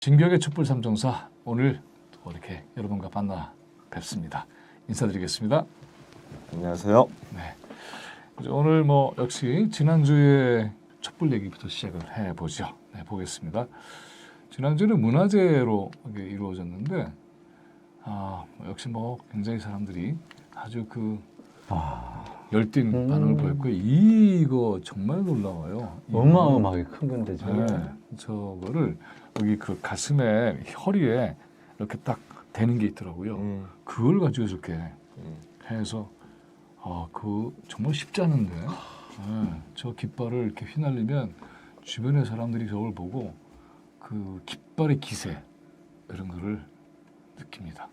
진격의 촛불 삼총사 오늘 또 이렇게 여러분과 만나 뵙습니다. 인사드리겠습니다. 안녕하세요. 네. 오늘 뭐 역시 지난주에 촛불 얘기부터 시작을 해보죠. 네, 보겠습니다. 지난주는 문화제로 이루어졌는데 역시 뭐 굉장히 사람들이 아주 열띤 반응을 보였고요. 이거 정말 놀라워요. 어마어마하게 큰 건데 저게. 네, 저거를 여기 그 가슴에 허리에 이렇게 딱 대는 게 있더라고요. 그걸 가지고 저렇게 해서 그 정말 쉽지 않은데 저 깃발을 이렇게 휘날리면 주변의 사람들이 저걸 보고 그 깃발의 기세 이런 거를 느낍니다.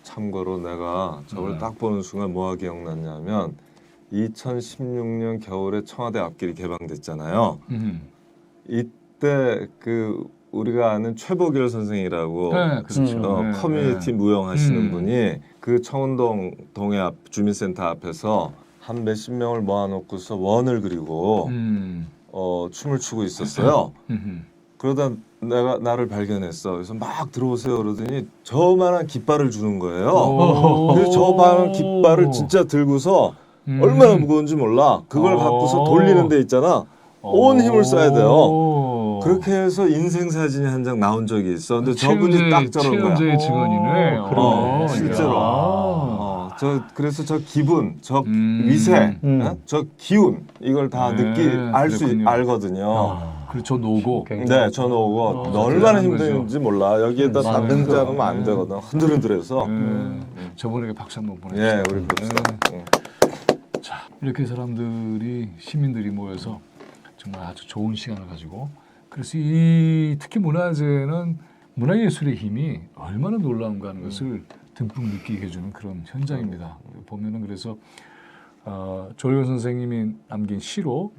참고로 내가 저걸 딱 보는 순간 뭐가 기억났냐면 2016년 겨울에 청와대 앞길이 개방됐잖아요. 이때 그 우리가 아는 최보결 선생이라고 네, 그렇죠. 커뮤니티 무용하시는 분이 그 청운동 동해 앞 주민센터 앞에서 한 몇십 명을 모아놓고서 원을 그리고 춤을 추고 있었어요. 그러다 나를 발견했어. 그래서 막 들어오세요 그러더니 저만한 깃발을 주는 거예요. 그래서 저만한 깃발을 진짜 들고서 얼마나 무거운지 몰라. 그걸 갖고서 돌리는 데 있잖아. 온 힘을 써야 돼요. 그렇게 해서 인생 사진이 한 장 나온 적이 있어. 근데 저분이 딱 저런 거야. 최연재의 직원이네. 그러네. 실제로. 그래서 저 기분, 저 위세, 저 기운 이걸 다 알거든요. 그리고 저 노고. 네, 저는 오고 얼마나 힘든지 몰라. 여기에다 다 등장하면 안 되거든. 흔들흔들해서. 저분에게 박수 한번 보내주세요. 예, 우리 봅시다. 자, 이렇게 사람들이 시민들이 모여서 정말 아주 좋은 시간을 가지고 그래서 특히 문화제는 문화예술의 힘이 얼마나 놀라운가 하는 것을 듬뿍 느끼게 해주는 그런 현장입니다. 보면은 그래서 조혜원 선생님이 남긴 시로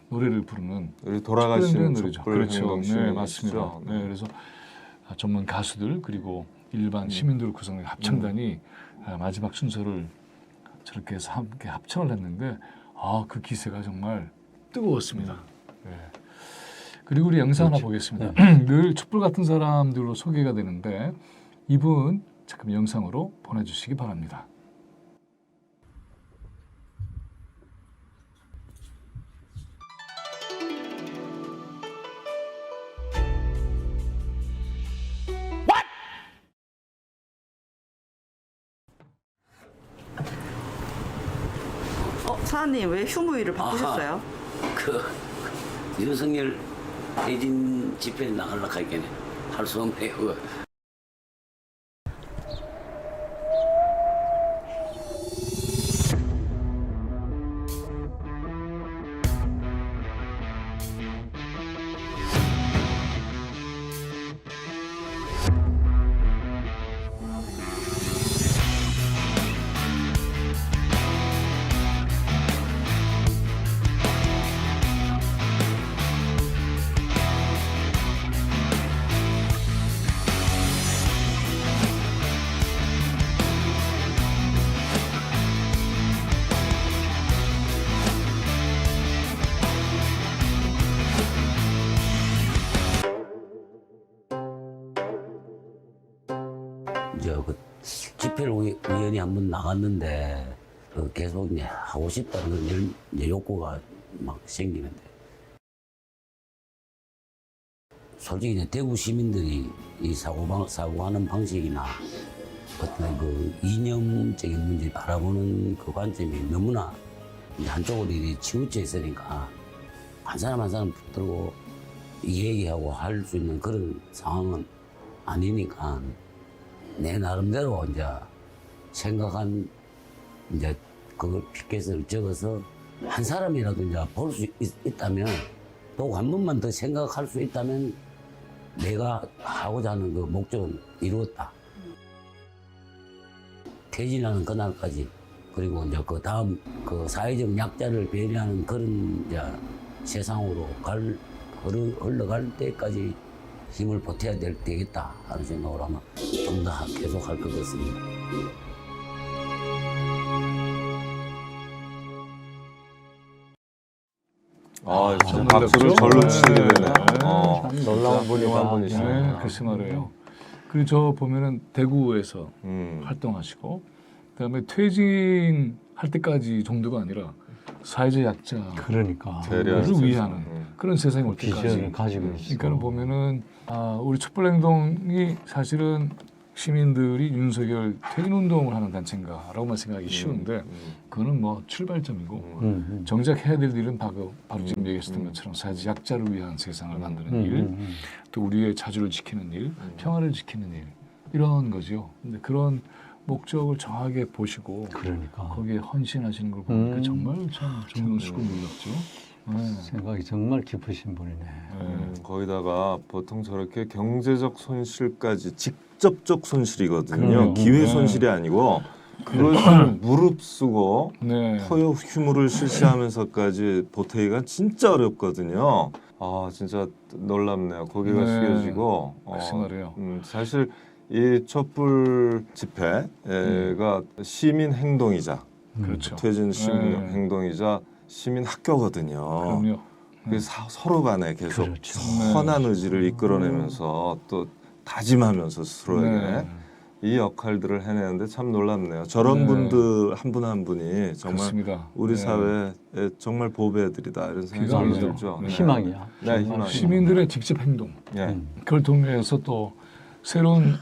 노래를 부르는 우리 돌아가신 노래죠. 그렇죠. 네, 맞습니다. 네, 그래서 전문 가수들 그리고 일반 시민들 구성된 합창단이 마지막 순서를 저렇게 해서 함께 합창을 했는데 그 기세가 정말 뜨거웠습니다. 네. 그리고 우리 영상 하나 보겠습니다. 늘 촛불 같은 사람들로 소개가 되는데 이분 잠깐 영상으로 보내주시기 바랍니다. 사장님 왜 휴무일을 바꾸셨어요? 그 윤석열 대진 집회에 나가려고 하겠네. 할 수 없네요. 이제 그 집회를 우연히 한번 나갔는데 계속 이제 하고 싶다는 그런 이제 욕구가 막 생기는데 솔직히 이제 대구 시민들이 이 사고하는 방식이나 어떤 그 이념적인 문제 바라보는 그 관점이 너무나 이제 한쪽으로 이렇게 치우쳐 있으니까 한 사람 한 사람 붙들고 얘기하고 할 수 있는 그런 상황은 아니니까 내 나름대로 이제 생각한 이제 그걸 피켓을 적어서 한 사람이라도 이제 볼 수 있다면 또 한 번만 더 생각할 수 있다면 내가 하고자 하는 그 목적은 이루었다. 퇴진하는 그날까지 그리고 이제 그 다음 그 사회적 약자를 배려하는 그런 이제 세상으로 흘러갈 때까지 힘을 보태야 되겠다 하는 생각으로 아마 좀 더 계속 할 것 같습니다. 진짜 박수를 절로 치게 되네. 놀라운 진짜 훌륭한 분이시네요. 네, 글쎄 말이에요. 그리고 저 보면은 대구에서 음. 활동하시고 그다음에 퇴진할 때까지 정도가 아니라 사회적 약자를 그러니까 대리한 위하는 그런 세상이 올 비전을 때까지. 가지고 있어. 그러니까 보면은 우리 촛불행동이 사실은 시민들이 윤석열 퇴진운동을 하는 단체인가라고만 생각하기 쉬운데 그거는 뭐 출발점이고 정작 해야 될 일은 바로 지금 얘기했던 것처럼 사회적 약자를 위한 세상을 만드는 일, 또 우리의 자주를 지키는 일, 평화를 지키는 일 이런 거죠. 근데 그런 목적을 정확하게 보시고 그러니까 거기에 헌신하시는 걸 보니까 정말 참 존경스럽고 놀랍죠. 네. 생각이 정말 깊으신 분이네. 거기다가 보통 저렇게 경제적 손실까지 직접적 손실이거든요. 그럼요. 기회 네. 손실이 아니고 그것을 무릅쓰고 네. 토요 휴무를 실시하면서까지 보태기가 진짜 어렵거든요. 아 진짜 놀랍네요. 고개가 네. 숙여지고 글쎄 말이에요. 사실 이 촛불 집회가 시민 행동이자 그렇죠. 퇴진 시민 네. 행동이자 시민 학교거든요. 그럼요. 그래서 서로 간에 계속 그렇죠. 선한 의지를 이끌어내면서 또 다짐하면서 스스로에게 네. 이 역할들을 해내는데 참 놀랍네요. 저런 네. 분들 한 분 한 분이 정말 그렇습니다. 우리 네. 사회에 정말 보배들이다 이런 생각이 그거죠. 들죠. 네. 희망이야. 네, 정말 희망. 시민들의 직접 행동 예. 그걸 통해서 또 새로운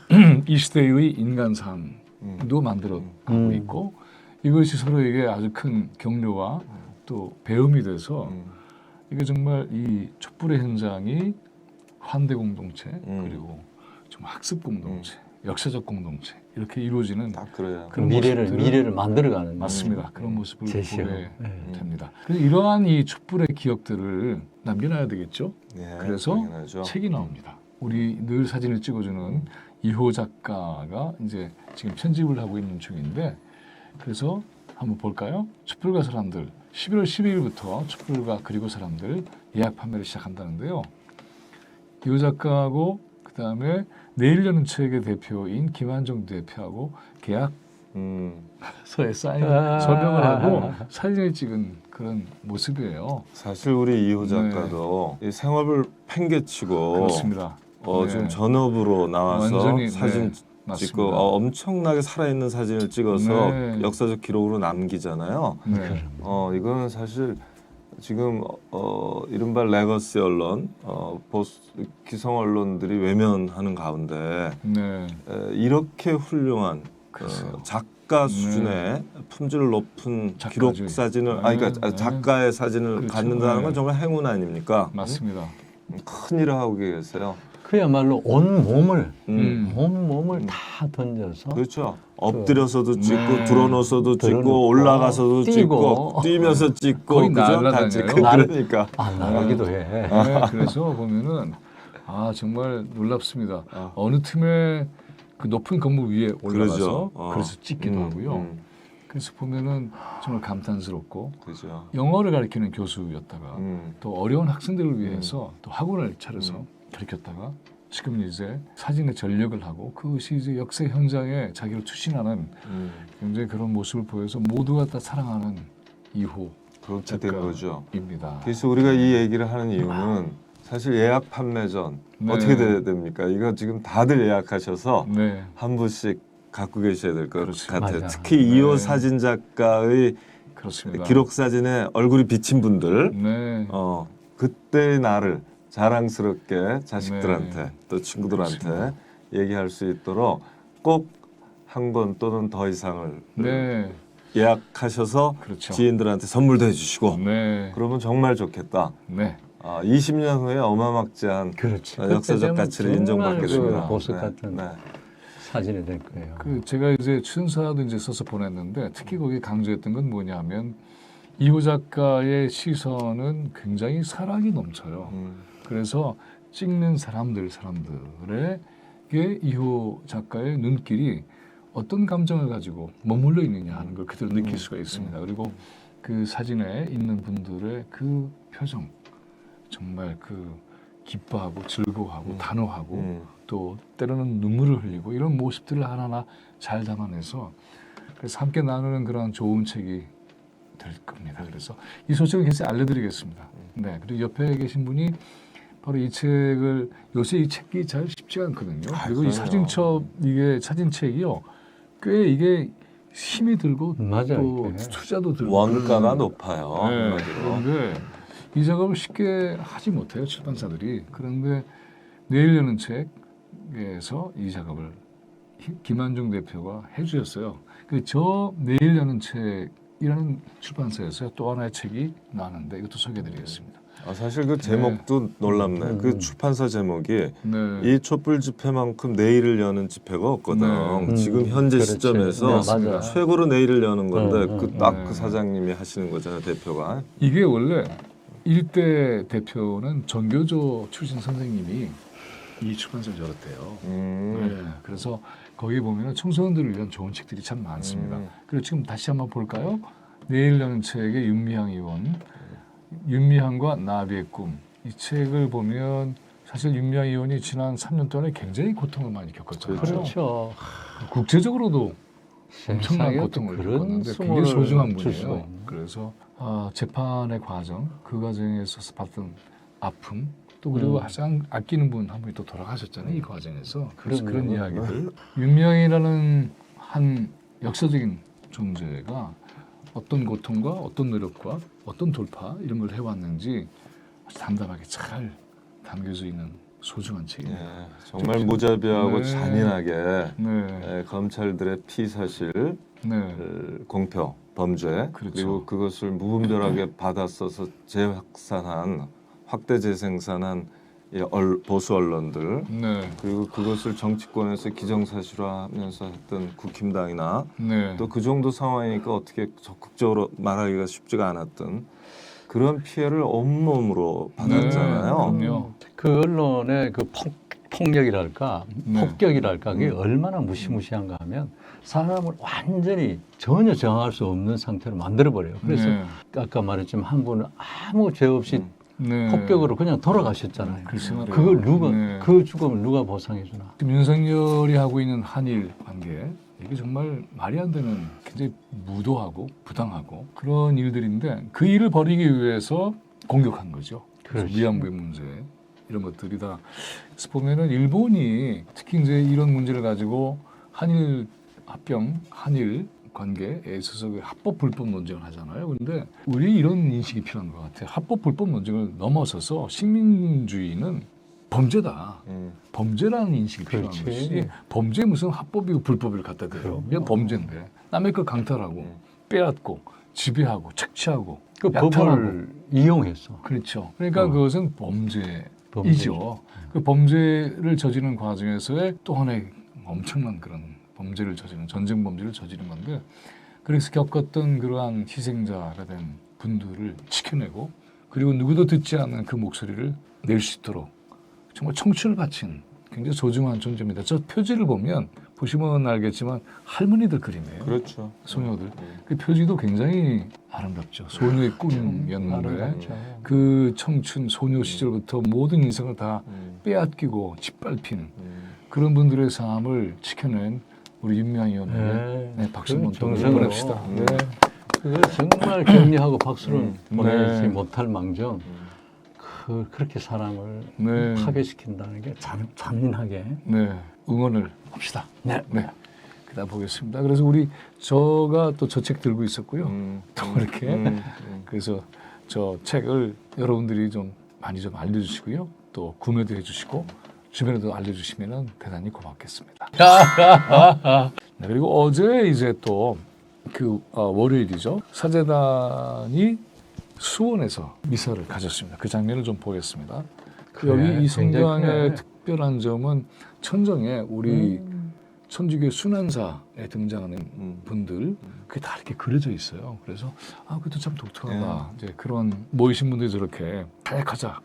이 시대의 인간 삶도 만들어 가고 있고 이것이 서로에게 아주 큰 격려와 또 배움이 돼서 이게 정말 이 촛불의 현장이 환대 공동체 그리고 좀 학습 공동체, 역사적 공동체 이렇게 이루어지는 딱 그래요. 그런 미래를 모습들을 만들어가는 맞습니다. 그런 모습을 제시하고. 보게 네. 됩니다. 그래서 이러한 이 촛불의 기억들을 남겨놔야 되겠죠. 예, 그래서 당연하죠. 책이 나옵니다. 우리 늘 사진을 찍어주는 이호 작가가 이제 지금 편집을 하고 있는 중인데 그래서 한번 볼까요? 촛불가 사람들 11월 12일부터 촛불가 그리고 사람들 예약 판매를 시작한다는데요. 이호 작가하고 그다음에 내일 여는 책의 대표인 김한정 대표하고 계약서에 사인 서명을 하고 사진을 찍은 그런 모습이에요. 사실 우리 이호 작가도 이 생업을 팽개치고 그렇습니다. 네. 지금 전업으로 나와서 완전히, 사진 네, 찍고 맞습니다. 엄청나게 살아있는 사진을 찍어서 네. 역사적 기록으로 남기잖아요. 네. 이거는 사실 지금 이른바 레거시 언론, 기성 언론들이 외면하는 가운데 네. 이렇게 훌륭한 글쎄요. 작가 수준의 품질 높은 작가죠. 기록 사진을, 네, 그러니까 네. 작가의 사진을 그렇죠. 갖는다는 건 네. 정말 행운 아닙니까? 맞습니다. 큰 일을 하고 계세요. 그야말로 온 몸을 음. 다 던져서 그렇죠. 엎드려서도 찍고 네. 드러눠서도 찍고 드러놓고, 올라가서도 뛰고. 찍고 뛰면서 찍고 거의 그죠? 같이 날아다녀요. 그러니까 나가기도 해. 네, 그래서 보면은 정말 놀랍습니다. 어느 틈에 그 높은 건물 위에 올라가서 그러죠. 그래서 찍기도 하고요. 그래서 보면은 정말 감탄스럽고 그죠. 영어를 가르치는 교수였다가 음. 또 어려운 학생들을 위해서 또 학원을 차려서 가르쳤다가 지금 이제 사진에 전력을 하고 그것이 이제 역사 현장에 자기를 투신하는 굉장히 그런 모습을 보여서 모두가 다 사랑하는 이호 그렇게 된 거죠. 작가입니다. 그래서 우리가 이 얘기를 하는 이유는 사실 예약 판매 전 네. 어떻게 돼야 됩니까? 이거 지금 다들 예약하셔서 네, 한 분씩 갖고 계셔야 될 것 그렇죠. 같아요. 맞아. 특히 이호 네. 사진 작가의 그렇습니다. 기록 사진에 얼굴이 비친 분들, 네, 그때의 나를 자랑스럽게 자식들한테 네. 또 친구들한테 그렇습니다. 얘기할 수 있도록 꼭 한 권 또는 더 이상을 네, 예약하셔서 그렇죠. 지인들한테 선물도 해주시고 네, 그러면 정말 좋겠다. 네, 20년 후에 어마막지한 그렇지. 역사적 가치를 인정받게 됩니다. 보석 네, 같은 네. 사진이 될 거예요. 제가 이제 추천사도 이제 써서 보냈는데 특히 거기 강조했던 건 뭐냐면 이호 작가의 시선은 굉장히 사랑이 넘쳐요. 그래서 찍는 사람들에게 이호 작가의 눈길이 어떤 감정을 가지고 머물러 있느냐 하는 걸 그대로 느낄 수가 있습니다. 그리고 그 사진에 있는 분들의 그 표정 정말 그 기뻐하고 즐거워하고 단호하고 또 때로는 눈물을 흘리고 이런 모습들을 하나하나 잘 담아내서 그래서 함께 나누는 그런 좋은 책이 될 겁니다. 그래서 이 소식을 계속 알려드리겠습니다. 네, 그리고 옆에 계신 분이 바로 이 책을 요새 이 책이 잘 쉽지가 않거든요. 그리고 이 그럼요. 사진첩 이게 사진책이요. 꽤 이게 힘이 들고 맞아요. 또 이게. 투자도 들고 원가가 높아요. 네. 한마디로. 그런데 이 작업을 쉽게 하지 못해요 출판사들이. 그런데 내일 여는 책에서 이 작업을 김한중 대표가 해주셨어요. 저 내일 여는 책이라는 출판사에서 또 하나의 책이 나왔는데 이것도 소개해드리겠습니다. 사실 그 제목도 놀랍네. 그 출판사 제목이 네. 이 촛불 집회만큼 내일을 여는 집회가 없거든. 네. 지금 현재 그렇지. 시점에서 네, 맞아. 최고로 내일을 여는 건데 네. 딱 그 네. 사장님이 하시는 거잖아요, 대표가. 이게 원래 일대 대표는 전교조 출신 선생님이 이 출판사를 열었대요. 네, 그래서 거기 보면 청소년들을 위한 좋은 책들이 참 많습니다. 그리고 지금 다시 한번 볼까요? 내일 여는 책의 윤미향 의원, 윤미향과 나비의 꿈. 이 책을 보면 사실 윤미향 의원이 지난 3년 동안에 굉장히 고통을 많이 겪었잖아요. 그렇죠. 국제적으로도 엄청난 세상에 고통을 그런 겪었는데 굉장히 수모를 소중한 줄 수가 분이에요. 있나. 그래서 재판의 과정, 그 과정에서 받던 아픔, 또 그리고 가장 아끼는 분 한 분이 또 돌아가셨잖아요. 이 과정에서. 그래서 그런 그럼요. 이야기들. 윤명이라는 한 역사적인 존재가 어떤 고통과 어떤 노력과 어떤 돌파 이런 걸 해왔는지 아주 담담하게 잘 담겨져 있는 소중한 책입니다. 예, 정말 무자비하고 네. 잔인하게 네, 검찰들의 피사실, 네, 공표, 범죄 그렇죠. 그리고 그것을 무분별하게 받아써서 재확산한 확대 재생산한 이 보수 언론들 네, 그리고 그것을 정치권에서 기정사실화하면서 했던 국힘당이나 네. 또 그 정도 상황이니까 어떻게 적극적으로 말하기가 쉽지가 않았던 그런 피해를 온몸으로 받았잖아요. 네, 그럼요. 그 언론의 그 폭력이랄까 네. 폭격이랄까 그게 얼마나 무시무시한가 하면 사람을 완전히 전혀 저항할 수 없는 상태로 만들어버려요. 그래서 네. 아까 말했지만 한 분은 아무 죄 없이 네. 폭격으로 그냥 돌아가셨잖아요. 글쎄 말이에요. 그걸 누가 네. 그 죽음을 누가 보상해 주나? 지금 윤석열이 하고 있는 한일 관계 이게 정말 말이 안 되는 굉장히 무도하고 부당하고 그런 일들인데 그 일을 벌이기 위해서 공격한 거죠. 그래서 그렇지. 위안부의 문제 이런 것들이 다 그래서 보면은 일본이 특히 이제 이런 문제를 가지고 한일 합병 한일 관계에 있어서 그 합법 불법 논쟁을 하잖아요. 그런데 우리 이런 인식이 필요한 것 같아요. 합법 불법 논쟁을 넘어서서 식민주의는 범죄다. 범죄라는 인식이 필요한 그렇지. 것이지 범죄 무슨 합법이고 불법을 갖다 대요. 그냥 범죄인데 남의 걸 강탈하고 빼앗고 지배하고 착취하고 그 약탈하고 법을 이용해서 그렇죠. 그러니까 그것은 범죄이죠. 범죄죠. 그 범죄를 저지르는 과정에서의 또 하나의 엄청난 그런 범죄를 저지르는 전쟁 범죄를 저지른 건데 그래서 겪었던 그러한 희생자가 된 분들을 지켜내고 그리고 누구도 듣지 않는 그 목소리를 낼 수 있도록 정말 청춘을 바친 굉장히 소중한 존재입니다. 저 표지를 보면 보시면 알겠지만 할머니들 그림이에요. 그렇죠. 소녀들. 그 표지도 굉장히 아름답죠. 소녀의 꿈이었는데 아름답죠. 그 청춘 소녀 시절부터 모든 인생을 다 빼앗기고 짓밟힌 그런 분들의 삶을 지켜낸 우리 윤미향 의원에게 네, 박수 한번 정성으로. 보냅시다. 네. 그걸 정말 격려하고 박수를 보내지 네. 못할 망정 그렇게 사람을 네. 파괴시킨다는 게 잔인하게 네, 응원을 합시다. 네. 네. 그다음 보겠습니다. 그래서 저가 또 저 책 들고 있었고요. 또 이렇게 그래서 저 책을 여러분들이 좀 많이 좀 알려주시고요. 또 구매도 해주시고 주변에도 알려주시면 대단히 고맙겠습니다. 네, 그리고 어제 이제 또 그 월요일이죠. 사제단이 수원에서 미사를 가졌습니다. 그 장면을 좀 보겠습니다. 그래, 여기 이 성당의 굉장히 특별한 점은 천정에 우리 천주교 순환사에 등장하는 분들 그게 다 이렇게 그려져 있어요. 그래서 그것도 참 독특하다. 이제 그런 모이신 분들이 저렇게 탄핵하자,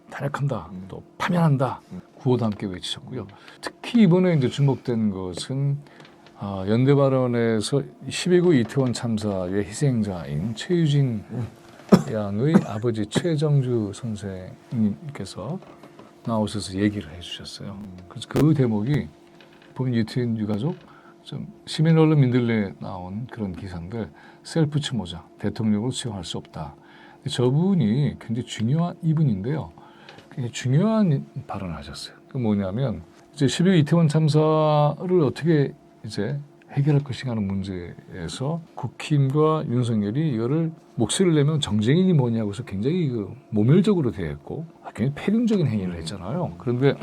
탄핵한다, 또 파면한다 구호도 함께 외치셨고요. 특히 이번에 이제 주목된 것은 연대 발언에서 12구 이태원 참사의 희생자인 최유진 양의 아버지 최정주 선생님께서 나오셔서 얘기를 해주셨어요. 그래서 그 대목이 보면 유태인 유가족 좀 시민 언론 민들레에 나온 그런 기사인데 셀프 추모자 대통령으로 수용할 수 없다. 저분이 굉장히 중요한 이분인데요. 굉장히 중요한 발언을 하셨어요. 그 뭐냐면 이제 12.2 이태원 참사를 어떻게 이제 해결할 것인가 하는 문제에서 국힘과 윤석열이 이거를 목소리를 내면 정쟁이니 뭐냐고 해서 굉장히 모멸적으로 대했고 굉장히 패륜적인 행위를 했잖아요. 그런데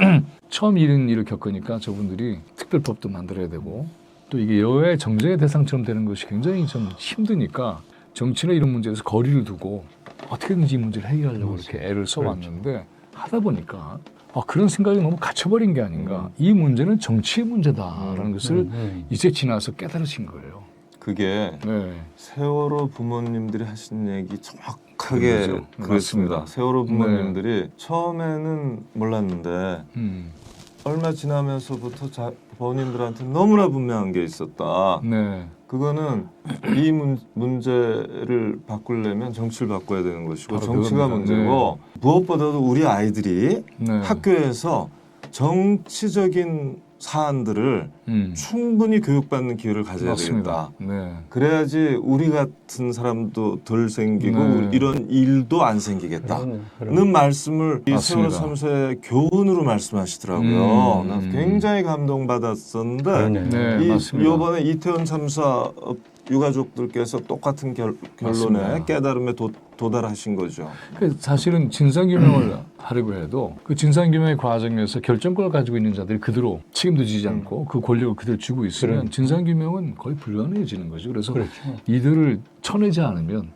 처음 이런 일을 겪으니까 저분들이 특별법도 만들어야 되고 또 이게 여야의 정쟁의 대상처럼 되는 것이 굉장히 좀 힘드니까 정치나 이런 문제에서 거리를 두고 어떻게든지 이 문제를 해결하려고 이렇게 애를 써왔는데 하다 보니까 그런 생각이 너무 갇혀버린 게 아닌가. 이 문제는 정치의 문제다라는 것을 이제 지나서 깨달으신 거예요. 그게 네. 세월호 부모님들이 하신 얘기 정확하게 그렇죠. 그랬습니다. 맞습니다. 세월호 부모님들이 처음에는 몰랐는데 얼마 지나면서부터 본인들한테 너무나 분명한 게 있었다. 네. 그거는 이 문제를 바꾸려면 정치를 바꿔야 되는 것이고 바로 정치가 그겁니다. 문제고 무엇보다도 우리 아이들이 네. 학교에서 정치적인 사안들을 충분히 교육받는 기회를 가져야 맞습니다. 되겠다. 네. 그래야지 우리 같은 사람도 덜 생기고 네. 이런 일도 안 생기겠다는 말씀을 이 세월호 맞습니다. 참사의 교훈으로 말씀하시더라고요. 나 굉장히 감동받았었는데 네, 맞습니다. 이번에 이태원 참사 유가족들께서 똑같은 결론에 맞습니다. 깨달음에 도달하신 거죠. 사실은 진상규명을 하려고 해도 그 진상규명의 과정에서 결정권을 가지고 있는 자들이 그대로 책임도 지지 않고 그 권력을 그대로 쥐고 있으면 진상규명은 거의 불가능해지는 거죠. 그래서 이들을 쳐내지 않으면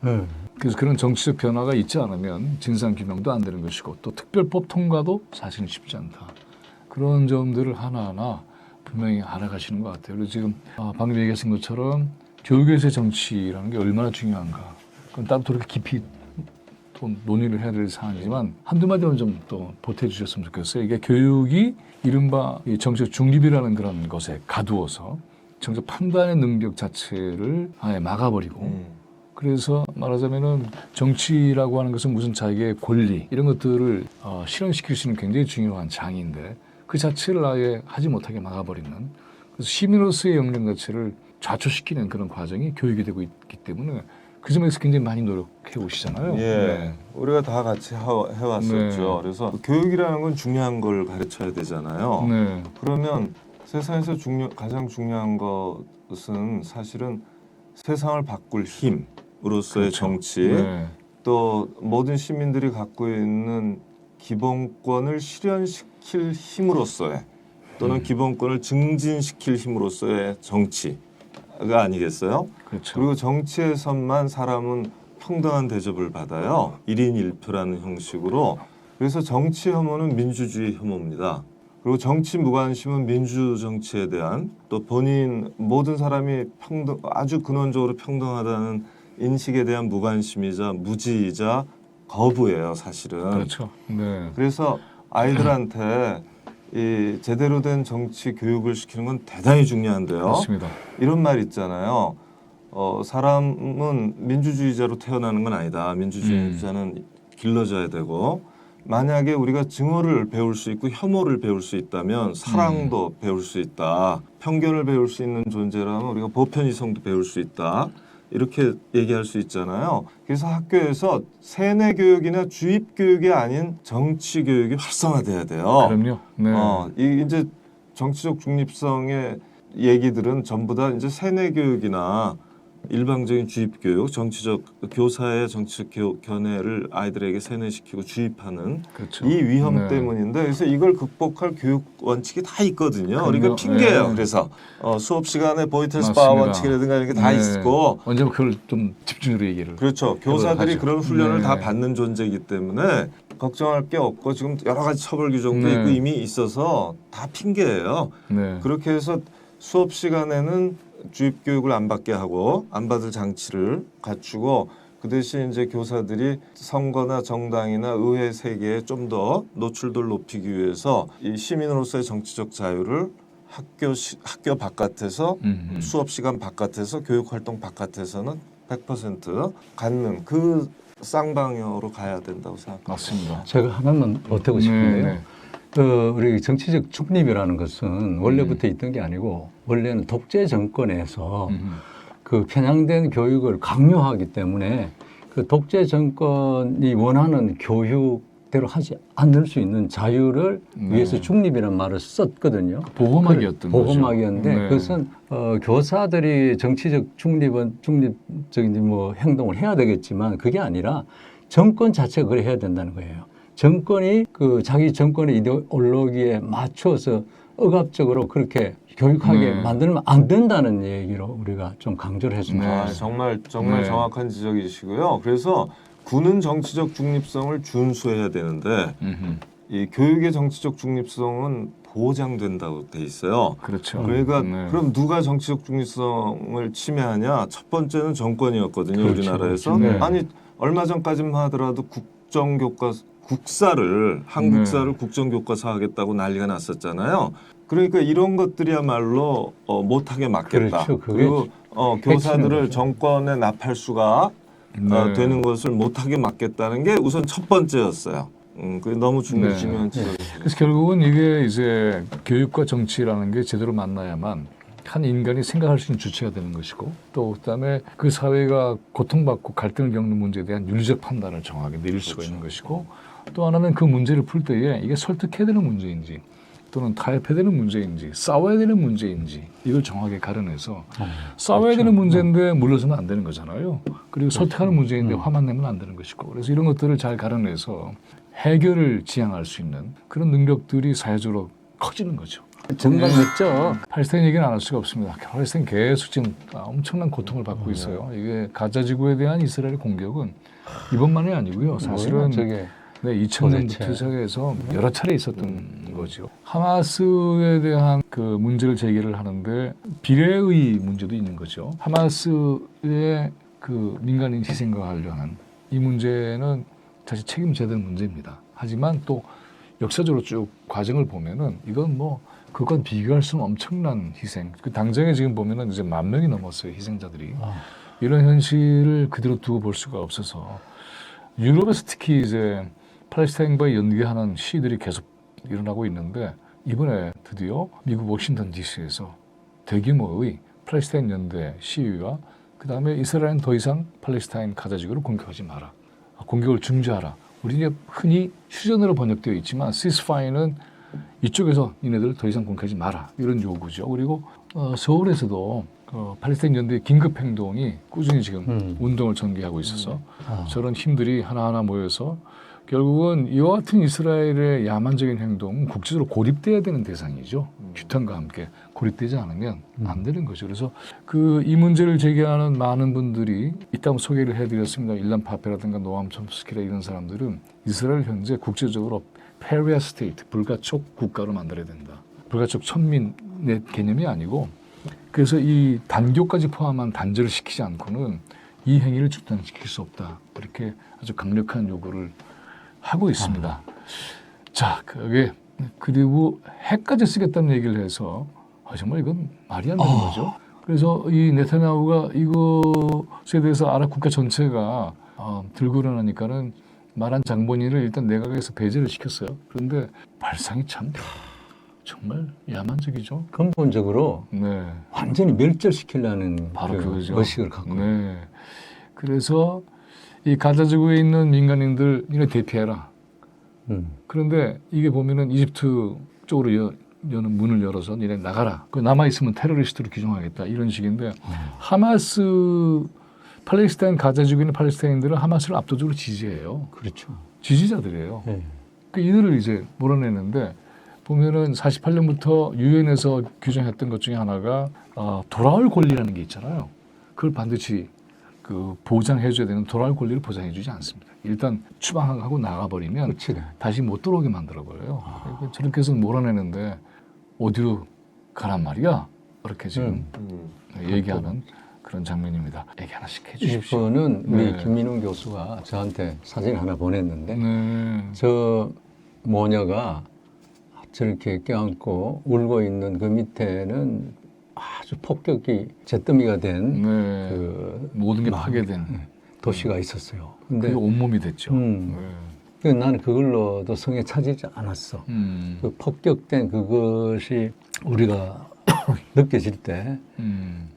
그래서 그런 정치적 변화가 있지 않으면 진상규명도 안 되는 것이고 또 특별법 통과도 사실은 쉽지 않다. 그런 점들을 하나하나 분명히 알아가시는 것 같아요. 그래서 지금 방금 얘기하신 것처럼 교육에서의 정치라는 게 얼마나 중요한가. 그건 따로 그렇게 깊이 또 논의를 해야 될 사안이지만 한두 마디만 좀 또 보태주셨으면 좋겠어요. 이게 교육이 이른바 이 정치적 중립이라는 그런 것에 가두어서 정치적 판단의 능력 자체를 아예 막아버리고 그래서 말하자면은 정치라고 하는 것은 무슨 자기의 권리 이런 것들을 실현시킬 수 있는 굉장히 중요한 장인데 그 자체를 아예 하지 못하게 막아버리는 그래서 시민으로서의 역량 자체를 좌초시키는 그런 과정이 교육이 되고 있기 때문에 그 점에서 굉장히 많이 노력해 오시잖아요. 예, 네. 우리가 다 같이 해왔었죠. 네. 그래서 교육이라는 건 중요한 걸 가르쳐야 되잖아요. 네. 그러면 세상에서 가장 중요한 것은 사실은 세상을 바꿀 힘으로서의 그렇죠. 정치, 네. 또 모든 시민들이 갖고 있는 기본권을 실현시킬 힘으로서의 또는 기본권을 증진시킬 힘으로서의 정치가 아니겠어요? 그렇죠. 그리고 정치에서만 사람은 평등한 대접을 받아요. 1인 1표라는 형식으로. 그래서 정치 혐오는 민주주의 혐오입니다. 그리고 정치 무관심은 민주 정치에 대한 또 본인 모든 사람이 아주 근원적으로 평등하다는 인식에 대한 무관심이자 무지이자 거부예요, 사실은. 그렇죠. 네. 그래서 아이들한테 이 제대로 된 정치 교육을 시키는 건 대단히 중요한데요. 맞습니다. 이런 말 있잖아요. 사람은 민주주의자로 태어나는 건 아니다. 민주주의자는 길러져야 되고 만약에 우리가 증오를 배울 수 있고 혐오를 배울 수 있다면 사랑도 배울 수 있다. 편견을 배울 수 있는 존재라면 우리가 보편이성도 배울 수 있다. 이렇게 얘기할 수 있잖아요. 그래서 학교에서 세뇌 교육이나 주입 교육이 아닌 정치 교육이 활성화돼야 돼요. 그럼요. 네. 이제 정치적 중립성의 얘기들은 전부 다 이제 세뇌 교육이나 일방적인 주입 교육, 정치적 교사의 정치적 견해를 아이들에게 세뇌시키고 주입하는 그렇죠. 이 위험 네. 때문인데 그래서 이걸 극복할 교육 원칙이 다 있거든요. 그럼요. 그러니까 핑계예요. 네. 그래서 수업 시간에 보이텔스바 맞습니다. 원칙이라든가 이런 게 다 네. 있고 언제 그걸 좀 집중적으로 얘기를. 그렇죠. 교사들이 하죠. 그런 훈련을 네. 다 받는 존재이기 때문에 걱정할 게 없고 지금 여러 가지 처벌 규정도 네. 있고 이미 있어서 다 핑계예요. 네. 그렇게 해서 수업 시간에는 주입 교육을 안 받게 하고 안 받을 장치를 갖추고 그 대신 이제 교사들이 선거나 정당이나 의회 세계에 좀 더 노출도를 높이기 위해서 이 시민으로서의 정치적 자유를 학교 바깥에서 수업 시간 바깥에서 교육 활동 바깥에서는 100% 갖는 그 쌍방향으로 가야 된다고 생각합니다. 맞습니다. 제가 하나만 보태고 싶은데요. 네. 우리 정치적 중립이라는 것은 원래부터 있던 게 아니고 원래는 독재 정권에서 그 편향된 교육을 강요하기 때문에 그 독재 정권이 원하는 교육 생각대로 하지 않을 수 있는 자유를 네. 위해서 중립이라는 말을 썼거든요. 보호막이었던 거죠. 보호막이었는데 네. 그것은 교사들이 정치적 중립적인 뭐 행동을 해야 되겠지만 그게 아니라 정권 자체가 그래 해야 된다는 거예요. 정권이 그 자기 정권의 이데올로기에 맞춰서 억압적으로 그렇게 교육하게 네. 만들면 안 된다는 얘기로 우리가 좀 강조를 했으면 네. 좋겠어요. 정말 네. 정확한 지적이시고요. 그래서 군은 정치적 중립성을 준수해야 되는데 음흠. 이 교육의 정치적 중립성은 보장된다고 돼 있어요. 그렇죠. 그러니까 네. 그럼 누가 정치적 중립성을 침해하냐? 첫 번째는 정권이었거든요. 그렇죠, 우리나라에서. 그렇죠. 네. 아니 얼마 전까지만 하더라도 한국사를 국정교과서 하겠다고 난리가 났었잖아요. 그러니까 이런 것들이야말로 못하게 막겠다. 그렇죠. 그게 그리고 교사들을 거죠. 정권에 납할 수가 네. 되는 것을 못하게 막겠다는 게 우선 첫 번째였어요. 그게 너무 네. 중요한 지적이죠. 그래서 결국은 이게 이제 교육과 정치라는 게 제대로 만나야만 한 인간이 생각할 수 있는 주체가 되는 것이고 또 그다음에 그 사회가 고통받고 갈등을 겪는 문제에 대한 윤리적 판단을 정확하게 내릴 수가 그렇죠. 있는 것이고 또 하나는 그 문제를 풀 때에 이게 설득해야 되는 문제인지 또는 타협해야 되는 문제인지 싸워야 되는 문제인지 이걸 정확하게 가려내서 싸워야 되는 문제인데 물러서면 안 되는 거잖아요. 그리고 설득하는 문제인데 화만 내면 안 되는 것이고 그래서 이런 것들을 잘 가려내서 해결을 지향할 수 있는 그런 능력들이 사회적으로 커지는 거죠. 정말 멋져. 팔레스타인 얘기는 안 할 수가 없습니다. 팔레스타인 계속 지금 엄청난 고통을 받고 있어요. 이게 가자 지구에 대한 이스라엘의 공격은 이번만이 아니고요. 사실은 저게 네, 2000년부터 도대체. 시작해서 여러 차례 있었던 거죠. 하마스에 대한 그 문제를 제기를 하는데 비례의 문제도 있는 거죠. 하마스의 그 민간인 희생과 관련한 이 문제는 사실 책임져야 되는 문제입니다. 하지만 또 역사적으로 쭉 과정을 보면은 이건 뭐 그건 비교할 수 없는 엄청난 희생. 그 당장에 지금 보면은 이제 10,000명이 넘었어요 희생자들이. 이런 현실을 그대로 두고 볼 수가 없어서 유럽에서 특히 이제 팔레스타인과 연계하는 시위들이 계속 일어나고 있는데 이번에 드디어 미국 워싱턴 DC에서 대규모의 팔레스타인 연대 시위와 그 다음에 이스라엘은 더 이상 팔레스타인 가자지구를 공격하지 마라. 공격을 중지하라. 우리 이제 흔히 휴전으로 번역되어 있지만 시스파이는 이쪽에서 니네들 더 이상 공격하지 마라. 이런 요구죠. 그리고 서울에서도 팔레스타인 연대 긴급 행동이 꾸준히 지금 운동을 전개하고 있어서 저런 힘들이 하나하나 모여서 결국은 이와 같은 이스라엘의 야만적인 행동은 국제적으로 고립돼야 되는 대상이죠. 규탄과 함께 고립되지 않으면 안 되는 거죠. 그래서 이 문제를 제기하는 많은 분들이 이따 소개를 해드렸습니다. 일란 파페라든가 노암 촘스키라 이런 사람들은 이스라엘 현재 국제적으로 페리아 스테이트, 불가촉 국가로 만들어야 된다. 불가촉 천민의 개념이 아니고 그래서 이 단교까지 포함한 단절을 시키지 않고는 이 행위를 중단시킬 수 없다. 이렇게 아주 강력한 요구를 하고 있습니다. 자, 그리고 핵까지 쓰겠다는 얘기를 해서 정말 이건 말이 안 되는 거죠. 그래서 이 네타냐후가 이것에 대해서 아랍 국가 전체가 들고 일어나니까는 말한 장본인을 일단 내각에서 배제를 시켰어요. 그런데 발상이 참 정말 야만적이죠. 근본적으로 네, 완전히 멸절시키려는 바로 그 그거죠. 의식을 갖고 네, 그래서 이 가자지구에 있는 민간인들 니네 대피해라. 그런데 이게 보면은 이집트 쪽으로 여는 문을 열어서 니네 나가라. 그 남아 있으면 테러리스트로 규정하겠다. 이런 식인데 하마스 팔레스타인 가자지구에 있는 팔레스타인들은 하마스를 압도적으로 지지해요. 그렇죠. 지지자들이에요. 네. 그 이들을 이제 몰아내는데 보면은 48년부터 유엔에서 규정했던 것 중에 하나가 돌아올 권리라는 게 있잖아요. 그걸 반드시 그 보장해줘야 되는 돌아올 권리를 보장해주지 않습니다. 일단 추방하고 나가버리면 그렇지. 다시 못 들어오게 만들어버려요. 저렇게 해서 몰아내는데 어디로 가란 말이야? 이렇게 지금 얘기하는 그런 장면입니다. 얘기 하나씩 해주십시오. 이거는 우리 네. 김민웅 교수가 저한테 사진 하나 보냈는데 네. 저 모녀가 저렇게 껴안고 울고 있는 그 밑에는 아주 폭격이 잿더미가 된 네. 그 모든 게 파괴된 도시가 있었어요. 그게 근데 온몸이 됐죠. 나는 그걸로도 성에 차지지 않았어. 그 폭격된 그것이 우리가 느껴질 때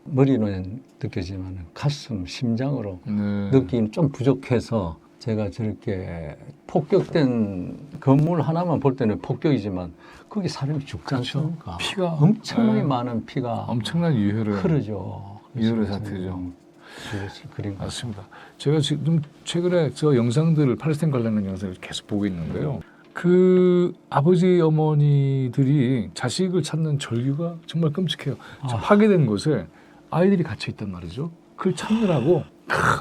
머리로는 느껴지만 가슴, 심장으로 네. 느끼기는 좀 부족해서 제가 저렇게 폭격된 건물 하나만 볼 때는 폭격이지만 거기 사람이 죽지 않습니까? 피가 엄청나게 네. 많은 피가 엄청난 유혈을 흐르죠. 유혈의 그래서 사태죠. 그것을 그린 것 맞습니다. 제가 지금 최근에 저 영상들을 팔레스타인 관련된 영상을 계속 보고 있는데요. 그 아버지 어머니들이 자식을 찾는 절규가 정말 끔찍해요. 저 파괴된 곳에 아이들이 갇혀 있단 말이죠. 그걸 찾느라고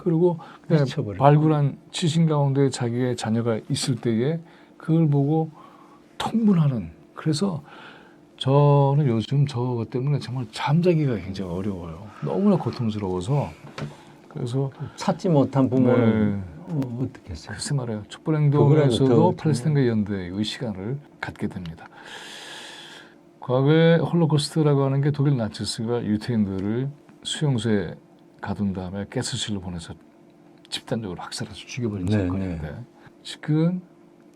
그리고 그냥 미쳐버려. 발굴한 지신 가운데 자기의 자녀가 있을 때에 그걸 보고 통분하는. 그래서 저는 요즘 저것 때문에 정말 잠자기가 굉장히 어려워요. 너무나 고통스러워서. 그래서 찾지 못한 부모는 어떻게 했어요? 글쎄 말이에요. 그거라도 촛불행동에서도 더 팔레스타인과 연대의 시간을 갖게 됩니다. 과거에 홀로코스트라고 하는 게 독일 나치스가 유태인들을 수용소에 가둔 다음에 가스실로 보내서 집단적으로 학살해서 죽여버린 네, 사건인데 지금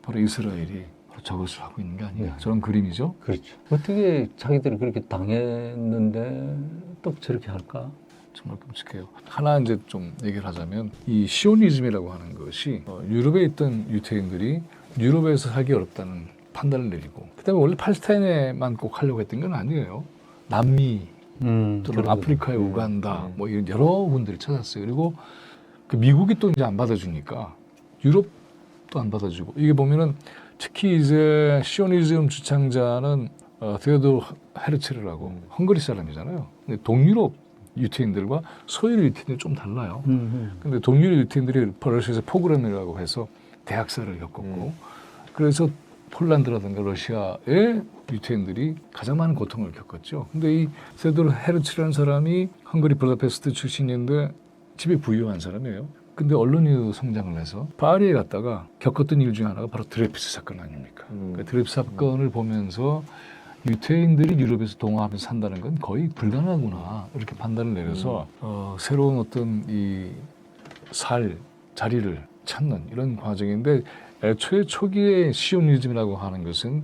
바로 이스라엘이 바로 저것을 하고 있는 게 아닌가. 네. 저런 그림이죠. 그렇죠. 어떻게 자기들이 그렇게 당했는데 또 저렇게 할까? 정말 끔찍해요. 하나 이제 좀 얘기를 하자면 이 시오니즘이라고 하는 것이 유럽에 있던 유태인들이 유럽에서 살기 어렵다는 판단을 내리고 그다음에 원래 팔레스타인에만 꼭 하려고 했던 건 아니에요. 남미 또는 그러거든요. 아프리카의 우간다 뭐 이런 여러 군데를 찾았어요. 그리고 그 미국이 또 이제 안 받아주니까 유럽도 안 받아주고 이게 보면은 특히 이제 시오니즘 주창자는 테오도르 헤르츠르라고 헝가리 사람이잖아요. 근데 동유럽 유태인들과 서유럽 유태인들이 좀 달라요. 근데 동유럽 유태인들이 러시아에서 포그롬이라고 해서 대학살을 겪었고 그래서 폴란드라든가 러시아의 유태인들이 가장 많은 고통을 겪었죠. 근데 이 세도르 헤르츠라는 사람이 헝가리 부다페스트 출신인데 집에 부유한 사람이에요. 근데 언론인으로 성장을 해서 파리에 갔다가 겪었던 일 중에 하나가 바로 드레피스 사건 아닙니까? 그 드레피스 사건을 보면서 유태인들이 유럽에서 동화하면서 산다는 건 거의 불가능하구나 이렇게 판단을 내려서 새로운 어떤 이 자리를 찾는 이런 과정인데 애초에 초기에 시오니즘이라고 하는 것은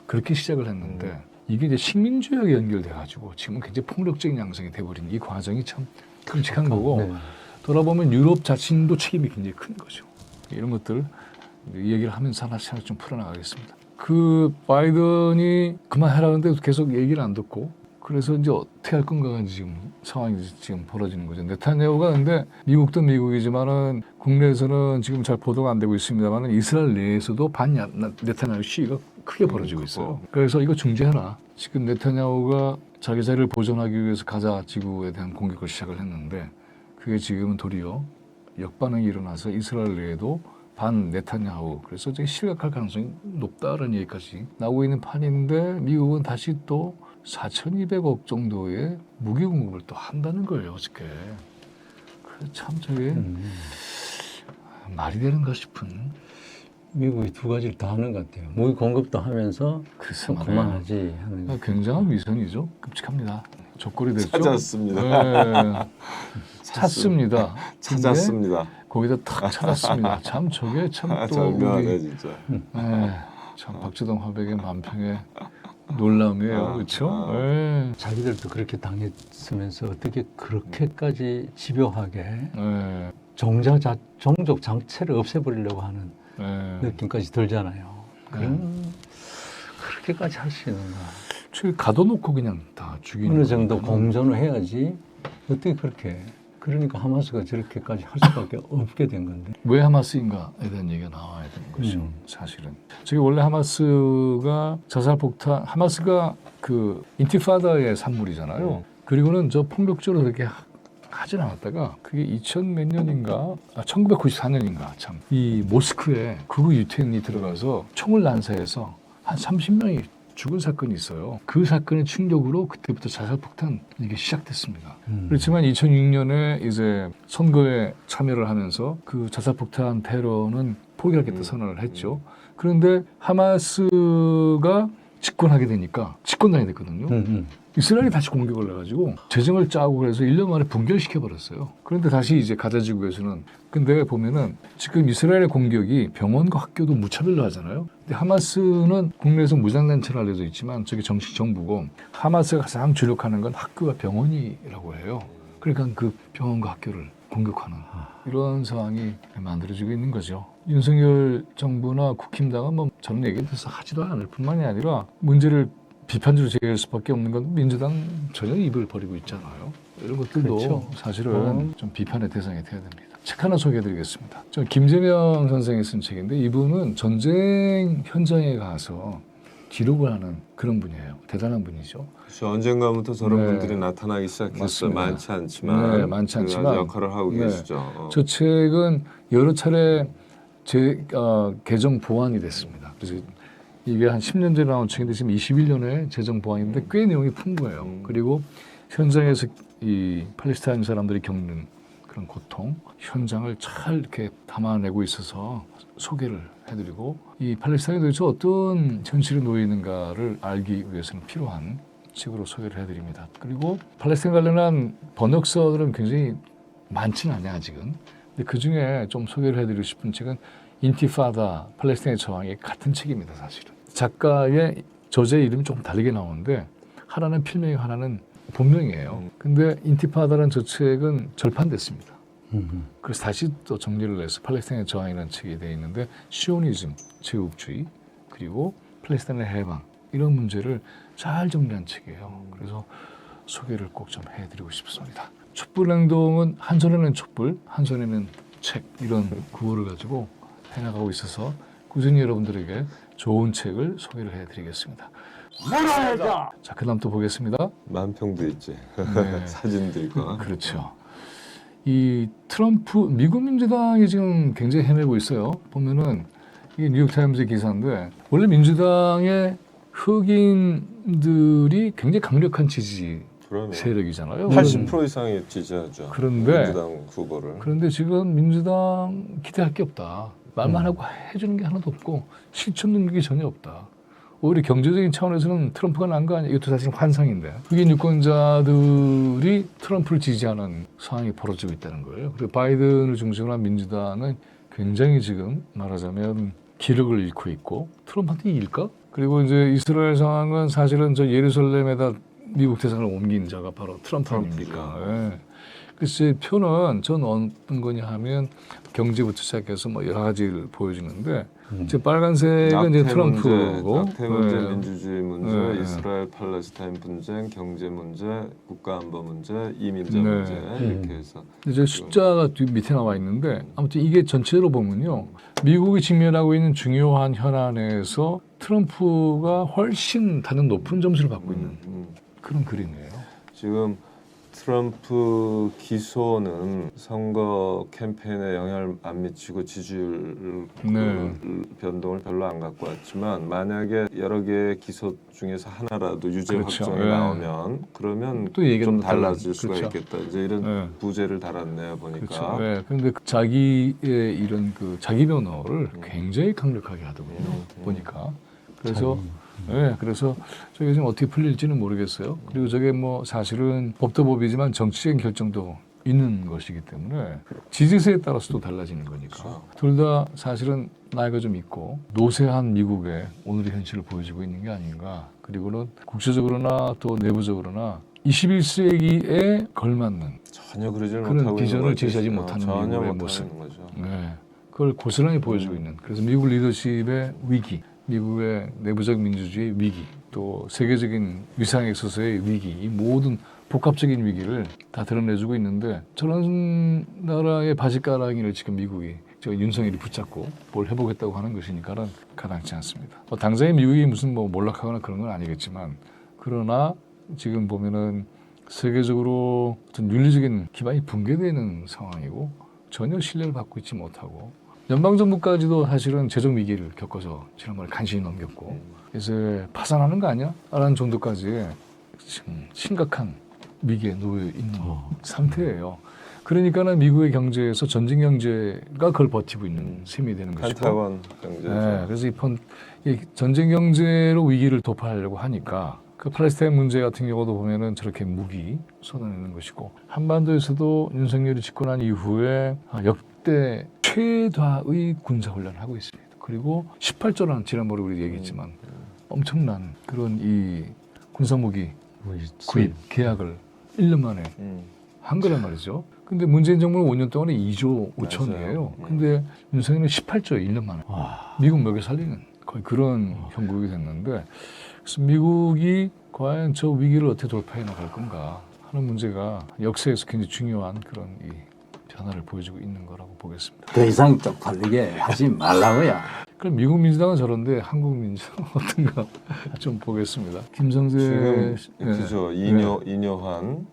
그렇게 시작을 했는데 이게 이제 식민주의하게 연결돼가지고 지금은 굉장히 폭력적인 양상이 돼버린 이 과정이 참 끔찍한 거고 네. 돌아보면 유럽 자신도 책임이 굉장히 큰 거죠. 이런 것들 이 얘기를 하면서 하나씩 좀 풀어나가겠습니다. 그 바이든이 그만하라는데 계속 얘기를 안 듣고 그래서 이제 어떻게 할 건가가 지금 상황이 지금 벌어지는 거죠. 네타냐후가 근데 미국도 미국이지만은 국내에서는 지금 잘 보도가 안 되고 있습니다만은 이스라엘 내에서도 반 네타냐후 시위가 크게 벌어지고 있어요. 그래서 이거 중재해라. 지금 네타냐후가 자기 자리를 보존하기 위해서 가자 지구에 대한 공격을 시작을 했는데 그게 지금은 도리어 역반응이 일어나서 이스라엘 내에도 반 네타냐후 그래서 이제 실격할 가능성이 높다라는 얘기까지 나오고 있는 판인데 미국은 다시 또 4,200억 정도의 무기 공급을 또 한다는 거예요 어저께. 그래서 참 저게 말이 되는가 싶은. 미국이 두 가지를 다 하는 것 같아요. 무기 공급도 하면서 글쎄 좀 말이에요. 그만하지 하는 거. 굉장한 위선이죠. 끔찍합니다. 적골이 됐죠. 찾았습니다. 네. 찾습니다. 찾았습니다. 거기다 탁 찾았습니다. 참 저게 참 또 절묘하네 우리 진짜. 참 박재동 화백의 만평의 놀라움이에요. 그렇죠? 네. 자기들도 그렇게 당했으면서 어떻게 그렇게까지 집요하게 네. 종족 장체를 없애버리려고 하는 네. 느낌까지 들잖아요. 그렇게까지 할 수 있는가? 저 가둬놓고 그냥 다 죽이는 어느 정도 거니까는. 공존을 해야지 어떻게 그렇게 그러니까 하마스가 저렇게까지 할 수밖에 없게 된 건데. 왜 하마스인가에 대한 얘기가 나와야 되는 거죠. 사실은. 저게 원래 하마스가 자살폭탄, 하마스가 그 인티파다의 산물이잖아요. 그리고는 저 폭력적으로 그렇게 하진 않았다가 그게 2000 몇 년인가, 1994년인가 참. 이 모스크에 극우 유태인이 들어가서 총을 난사해서 한 30명이 죽은 사건이 있어요. 그 사건의 충격으로 그때부터 자살폭탄 이게 시작됐습니다. 그렇지만 2006년에 이제 선거에 참여를 하면서 그 자살폭탄 테러는 포기하겠다 선언을 했죠. 그런데 하마스가 집권하게 되니까 집권당이 됐거든요. 이스라엘이 다시 공격을 해가지고 재정을 짜고 그래서 1년 만에 붕괴시켜버렸어요. 그런데 다시 이제 가자지구에서는 근데 보면은 지금 이스라엘의 공격이 병원과 학교도 무차별로 하잖아요. 근데 하마스는 국내에서 무장단체로 알려져 있지만 저게 정식 정부고 하마스가 가장 주력하는 건 학교와 병원이라고 해요. 그러니까 그 병원과 학교를 공격하는 이런 상황이 만들어지고 있는 거죠. 윤석열 정부나 국힘당은 뭐 저는 얘기에 대해서 하지도 않을 뿐만이 아니라 문제를 비판적으로 제기할 수밖에 없는 건 민주당 전혀 입을 버리고 있잖아요. 이런 것들도 그렇죠. 사실은 좀 비판의 대상이 돼야 됩니다. 책 하나 소개해드리겠습니다. 저 김재명 선생이 쓴 책인데 이분은 전쟁 현장에 가서 기록을 하는 그런 분이에요. 대단한 분이죠. 그렇죠. 언젠가부터 저런 네. 분들이 나타나기 시작했어요. 맞습니다. 많지 않지만, 네, 많지 않지만. 그 역할을 하고 네. 계시죠. 저 책은 여러 차례 개정 보완이 됐습니다. 그래서 이게 한 10년 전에 나온 책인데 지금 21년에 재정 보완인데 꽤 내용이 풍부해요. 그리고 현장에서 이 팔레스타인 사람들이 겪는 그런 고통, 현장을 잘 이렇게 담아내고 있어서 소개를 해드리고 이 팔레스타인이 도대체 어떤 현실에 놓여 있는가를 알기 위해서는 필요한 책으로 소개를 해드립니다. 그리고 팔레스타인 관련한 번역서들은 굉장히 많지는 않아요, 아직은. 근데 그중에 좀 소개를 해드리고 싶은 책은 인티파다, 팔레스타인의 저항이 같은 책입니다, 사실은. 작가의 저자의 이름이 조금 다르게 나오는데 하나는 필명이고 하나는 본명이에요. 근데 인티파다라는 저 책은 절판됐습니다. 그래서 다시 또 정리를 해서 팔레스타인의 저항이라는 책이 되어 있는데 시오니즘, 제국주의, 그리고 팔레스타인의 해방 이런 문제를 잘 정리한 책이에요. 그래서 소개를 꼭 좀 해드리고 싶습니다. 촛불행동은 한 손에는 촛불, 한 손에는 책 이런 구호를 가지고 해나가고 있어서 꾸준히 여러분들에게 좋은 책을 소개를 해드리겠습니다. 자, 그다음 또 보겠습니다. 만평도 있지. 네. 사진도 있고. 그렇죠. 이 트럼프 미국 민주당이 지금 굉장히 헤매고 있어요. 보면은 이게 뉴욕타임즈 기사인데 원래 민주당의 흑인들이 굉장히 강력한 지지 그러면 세력이잖아요. 80% 이상이 지지하죠. 그런데 민주당 후보를. 그런데 지금 민주당 기대할 게 없다. 말만 하고 해주는 게 하나도 없고 실천 능력이 전혀 없다. 오히려 경제적인 차원에서는 트럼프가 난 거 아니야. 이것도 사실 환상인데. 흑인 유권자들이 트럼프를 지지하는 상황이 벌어지고 있다는 거예요. 그리고 바이든을 중심으로 한 민주당은 굉장히 지금 말하자면 기력을 잃고 있고 트럼프한테 이길까? 그리고 이제 이스라엘 상황은 사실은 저 예루살렘에다 미국 대사관을 옮긴 자가 바로 트럼프 아닙니까? 예. 글쎄 표는 전 어떤 거냐 하면 경제부터 시작해서 뭐 여러 가지를 보여주는데 이제 빨간색은 이제 트럼프고 낙태 문제, 네. 민주주의 문제, 네. 이스라엘 팔레스타인 분쟁, 경제 문제, 국가안보 문제, 이민자 네. 문제 이렇게 해서 이제 숫자가 뒤 밑에 나와 있는데 아무튼 이게 전체로 보면요 미국이 직면하고 있는 중요한 현안에서 트럼프가 훨씬 다른 높은 점수를 받고 있는 그런 그림이에요. 지금 트럼프 기소는 선거 캠페인에 영향을 안 미치고 지지율 네. 변동을 별로 안 갖고 왔지만 만약에 여러 개의 기소 중에서 하나라도 유죄 그렇죠. 확정이 네. 나오면 그러면 또 얘기는 좀 뭐 달라질 수가 그렇죠. 있겠다. 이제 이런 네. 부제를 달았네요 보니까. 그렇죠. 네. 그런데 자기의 이런 그 자기 변호를 굉장히 강력하게 하더군요. 보니까. 그래서 네, 그래서 저게 지금 어떻게 풀릴지는 모르겠어요. 그리고 저게 뭐 사실은 법도 법이지만 정치적인 결정도 있는 것이기 때문에 지지세에 따라서도 달라지는 거니까 둘 다 사실은 나이가 좀 있고 노쇠한 미국의 오늘의 현실을 보여주고 있는 게 아닌가. 그리고는 국제적으로나 또 내부적으로나 21세기에 걸맞는 전혀 그러지 그런 못하고 비전을 있는 거지. 제시하지 못하는 전혀 미국의 못하는 모습. 거죠. 네, 그걸 고스란히 보여주고 있는. 그래서 미국 리더십의 위기, 미국의 내부적 민주주의 위기, 또 세계적인 위상에 있어서의 위기, 이 모든 복합적인 위기를 다 드러내주고 있는데 저런 나라의 바지가랑이를 지금 미국이 저 윤석열이 붙잡고 뭘 해보겠다고 하는 것이니까는 가당치 않습니다. 뭐 당장에 미국이 무슨 뭐 몰락하거나 그런 건 아니겠지만 그러나 지금 보면은 세계적으로 어떤 윤리적인 기반이 붕괴되는 상황이고 전혀 신뢰를 받고 있지 못하고 연방정부까지도 사실은 재정 위기를 겪어서 지난번에 간신히 넘겼고 그래서 파산하는 거 아니야? 라는 정도까지 지금 심각한 위기에 놓여 있는 상태예요. 그러니까는 미국의 경제에서 전쟁 경제가 그걸 버티고 있는 셈이 되는 것이고. 펜타곤 경제. 네, 그래서 이 전쟁 경제로 위기를 돌파하려고 하니까 그 팔레스타인 문제 같은 경우도 보면은 저렇게 무기 쏟아내는 것이고 한반도에서도 윤석열이 집권한 이후에 역대 최다의 군사훈련을 하고 있습니다. 그리고 18조라는 지난번에 우리 얘기했지만 엄청난 그런 이 군사무기 구입 계약을 1년 만에 한 거란 말이죠. 근데 문재인 정부는 5년 동안에 2조 5천이에요. 맞아요. 근데 윤석열은 18조 1년 만에 미국 먹여 살리는 거의 그런 형국이 됐는데 그래서 미국이 과연 저 위기를 어떻게 돌파해 나갈 건가 하는 문제가 역사에서 굉장히 중요한 그런 이 변화를 보여주고 있는 거라고 보겠습니다. 더 이상 쪽팔리게 하지 말라고요. 그럼 미국 민주당은 저런데 한국 민주당은 어떤가 좀 보겠습니다. 김성재 지금 네. 그죠 이뇨한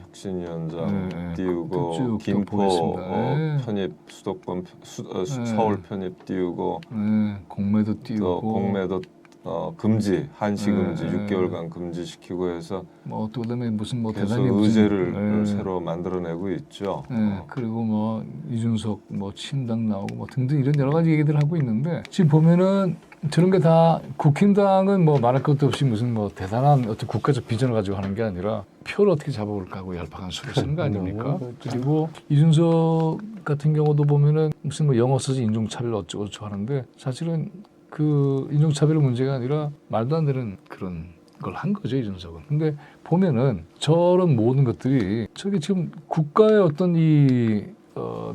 혁신위원장 네. 띄우고 쭉 김포 보겠습니다. 네. 편입 수도권 서울 편입 띄우고 공매도 또 띄우고 공매도 금지 한시 금지 네. 6개월간 금지시키고 해서 뭐 또 그다음에 무슨 뭐 계속 대단히 무슨 의제를 새로 만들어내고 있죠. 그리고 뭐 이준석 뭐 친당 나오고 뭐 등등 이런 여러 가지 얘기들 하고 있는데 지금 보면은 저런 게 다 국힘당은 뭐 말할 것도 없이 무슨 뭐 대단한 어떤 국가적 비전을 가지고 하는 게 아니라 표를 어떻게 잡아볼까 하고 얄팍한 소리 쓰는 거 아닙니까? 그리고 이준석 같은 경우도 보면은 무슨 뭐 영어 써서 인종차별 어쩌고저쩌고 하는데 사실은 그 인종차별의 문제가 아니라 말도 안 되는 그런 걸 한 거죠, 이준석은. 근데 보면은 저런 모든 것들이 저게 지금 국가의 어떤 이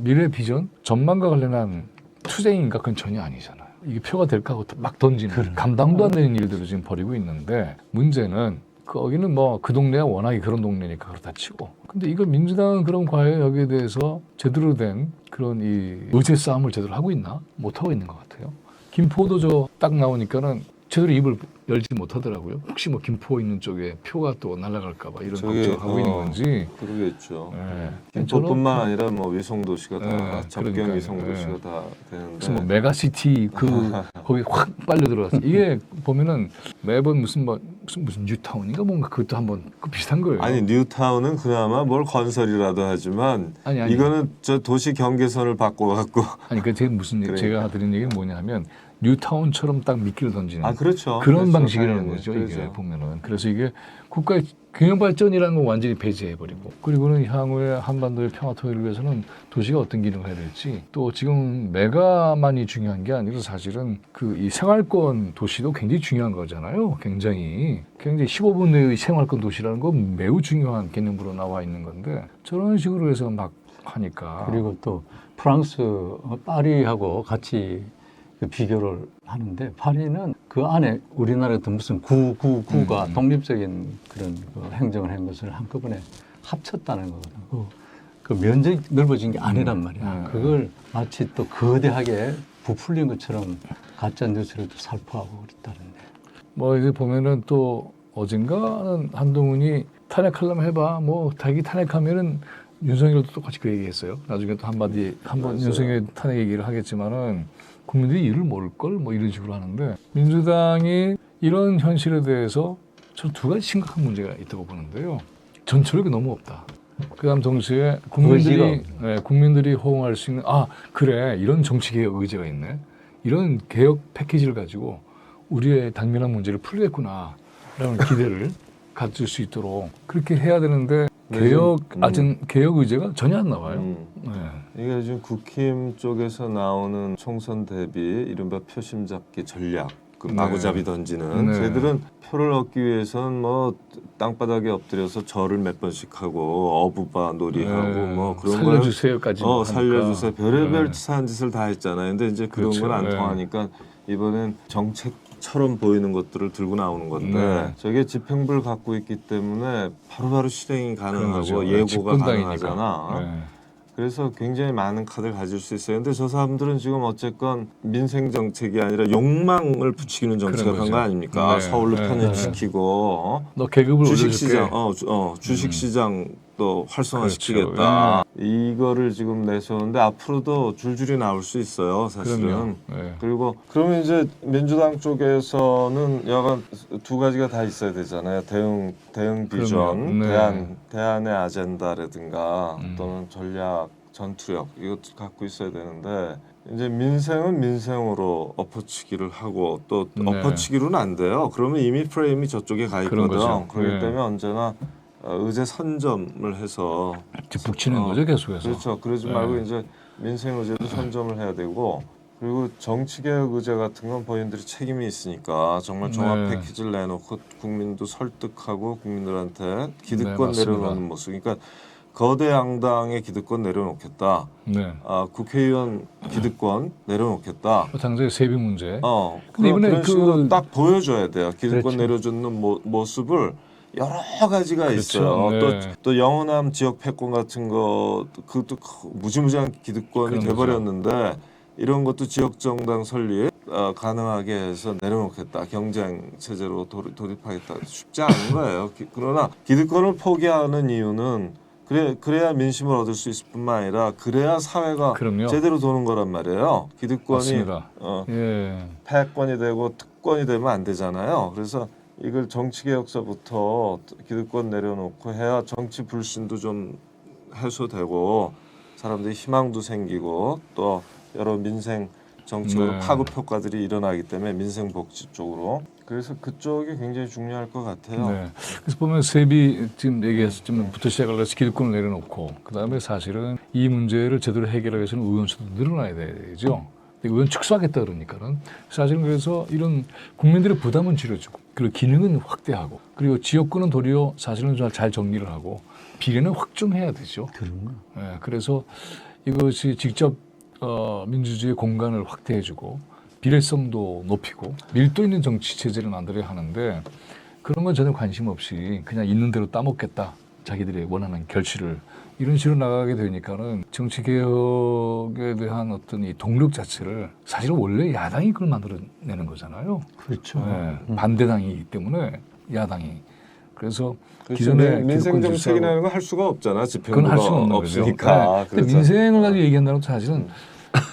미래 비전, 전망과 관련한 투쟁인가 그건 전혀 아니잖아요. 이게 표가 될까 하고 막 던지는 감당도 안 되는 일들을 지금 벌이고 있는데 문제는 거기는 뭐 그 동네가 워낙에 그런 동네니까 그렇다 치고 근데 이걸 민주당은 그럼 과연 여기에 대해서 제대로 된 그런 이 의제 싸움을 제대로 하고 있나? 못하고 있는 것 같아요. 김포도 저 딱 나오니까는 제대로 입을 열지 못하더라고요. 혹시 뭐 김포 있는 쪽에 표가 또 날아갈까 봐 이런 걱정하고 있는 건지. 그러겠죠. 네. 김포뿐만 아니라 뭐 위성도시가 다 접경 그러니까요. 위성도시가 다 되는데 그래서 뭐 메가시티 거기 확 빨려 들어갔어. 이게 보면은 매번 무슨 뉴타운인가 뭔가 그것도 한번 그 비슷한 거예요. 아니 뉴타운은 그나마 뭘 건설이라도 하지만 아니. 이거는 저 도시 경계선을 바꿔갖고 아니 그 제가 드린 얘기는 뭐냐면 뉴타운처럼 딱 미끼를 던지는 그렇죠. 그런 그렇죠. 방식이라는 당연히. 거죠. 그렇죠. 이게 보면은 그래서 이게 국가의 균형 발전이라는 걸 완전히 배제해버리고 그리고는 향후에 한반도의 평화 통일을 위해서는 도시가 어떤 기능을 해야 될지 또 지금 메가만이 중요한 게 아니고 사실은 그 이 생활권 도시도 굉장히 중요한 거잖아요. 굉장히 15분 내의 생활권 도시라는 건 매우 중요한 개념으로 나와 있는 건데 저런 식으로 해서 막 하니까 그리고 또 프랑스 파리하고 같이 그 비교를 하는데 파리는 그 안에 우리나라 같은 무슨 구가 독립적인 그런 그 행정을 한 것을 한꺼번에 합쳤다는 거거든요. 그 면적이 넓어진 게 아니란 말이야. 그걸 마치 또 거대하게 부풀린 것처럼 가짜 뉴스를 또 살포하고 그랬다는데. 뭐 이제 보면은 또 어젠가는 한동훈이 탄핵하려면 해봐. 뭐 자기 탄핵하면은 윤석열도 똑같이 그 얘기했어요. 나중에 또 한번 윤석열 탄핵 얘기를 하겠지만은 국민들이 이를 모를 걸 뭐 이런 식으로 하는데 민주당이 이런 현실에 대해서 저는 두 가지 심각한 문제가 있다고 보는데요. 전철력이 너무 없다. 그다음 동시에 국민들이 호응할 수 있는 그래 이런 정치 개혁 의제가 있네. 이런 개혁 패키지를 가지고 우리의 당면한 문제를 풀겠구나라는 기대를 가질 수 있도록 그렇게 해야 되는데 개혁 의제가 전혀 안 나와요. 이게 지금 국힘 쪽에서 나오는 총선 대비 이른바 표심 잡기 전략, 그 마구잡이 던지는 쟤들은 표를 얻기 위해서는 뭐 땅바닥에 엎드려서 절을 몇 번씩 하고 어부바 놀이하고 뭐 그런 걸 살려주세요까지 살려주세요 별의별 치사한 짓을 다 했잖아요. 근데 이제 그런 건 안 통하니까 이번엔 정책처럼 보이는 것들을 들고 나오는 건데 저게 집행부를 갖고 있기 때문에 바로바로 실행이 가능하고 예고가 가능하잖아. 그래서 굉장히 많은 카드를 가질 수 있어요. 근데 저 사람들은 지금 어쨌건 민생 정책이 아니라 욕망을 부추기는 정책을 한 거 아닙니까? 서울로 편입시키고 너 계급을 주식시장, 주식시장 또 활성화시키겠다. 이거를 지금 내세우는데 앞으로도 줄줄이 나올 수 있어요, 사실은. 그리고 그러면 이제 민주당 쪽에서는 여간 두 가지가 다 있어야 되잖아요. 대응 비전, 대안의 아젠다라든가 또는 전략, 전투력 이것도 갖고 있어야 되는데 이제 민생은 민생으로 엎어치기를 하고 또 엎어치기로는 안 돼요. 그러면 이미 프레임이 저쪽에 가 있거든. 그렇기 때문에 언제나 의제 선점을 해서 붙이는 거죠 계속해서. 그렇죠. 그러지 말고 이제 민생 의제도 선점을 해야 되고 그리고 정치개혁 의제 같은 건 본인들이 책임이 있으니까 정말 종합 패키지를 내놓고 국민도 설득하고 국민들한테 기득권 내려놓는 모습. 그러니까 거대 양당의 기득권 내려놓겠다. 네. 국회의원 기득권 내려놓겠다. 당장의 세비 문제. 근데 이번에 그런 그- 식으로 딱 보여줘야 돼요. 기득권 그렇죠. 내려주는 모습을 여러 가지가 그렇죠. 있어요. 네. 또 영호남 지역 패권 같은 거 그것도 무지무지한 기득권이 그런 돼버렸는데 이런 것도 지역 정당 설립 가능하게 해서 내려놓겠다. 경쟁 체제로 돌입하겠다. 쉽지 않은 거예요. 그러나 기득권을 포기하는 이유는 그래야 민심을 얻을 수 있을 뿐만 아니라 그래야 사회가 그럼요. 제대로 도는 거란 말이에요. 기득권이 맞습니다. 예. 패권이 되고 특권이 되면 안 되잖아요. 그래서 이걸 정치개혁서부터 기득권 내려놓고 해야 정치 불신도 좀 해소되고 사람들이 희망도 생기고 또 여러 민생 정책으로 네. 파급 효과들이 일어나기 때문에 민생 복지 쪽으로 그래서 그쪽이 굉장히 중요할 것 같아요. 네. 그래서 보면 세비 지금 얘기했지만부터 시작을 해서 기득권을 내려놓고 그다음에 사실은 이 문제를 제대로 해결하기 위해서는 의원 수도 늘어나야 되죠. 근데 의원 축소하겠다 그러니까는 사실은 그래서 이런 국민들의 부담은 줄여주고 그리고 기능은 확대하고 그리고 지역구는 도리어 사실은 잘 정리를 하고 비례는 확충해야 되죠. 그럼요. 네. 그래서 이것이 직접 민주주의의 공간을 확대해주고 비례성도 높이고 밀도 있는 정치 체제를 만들어야 하는데 그런 건 전혀 관심 없이 그냥 있는 대로 따먹겠다. 자기들이 원하는 결실을 이런 식으로 나가게 되니까는 정치 개혁에 대한 어떤 이 동력 자체를 사실은 원래 야당이 그걸 만들어내는 거잖아요. 그렇죠. 네. 반대당이기 때문에 야당이 그래서 그렇죠. 기존의 민생 기득권 정책이라는 걸 할 수가 없잖아. 그건 할 수가 없는 없으니까. 거죠. 네. 근데 그래서 민생을 가지고 얘기한다는 것도 사실은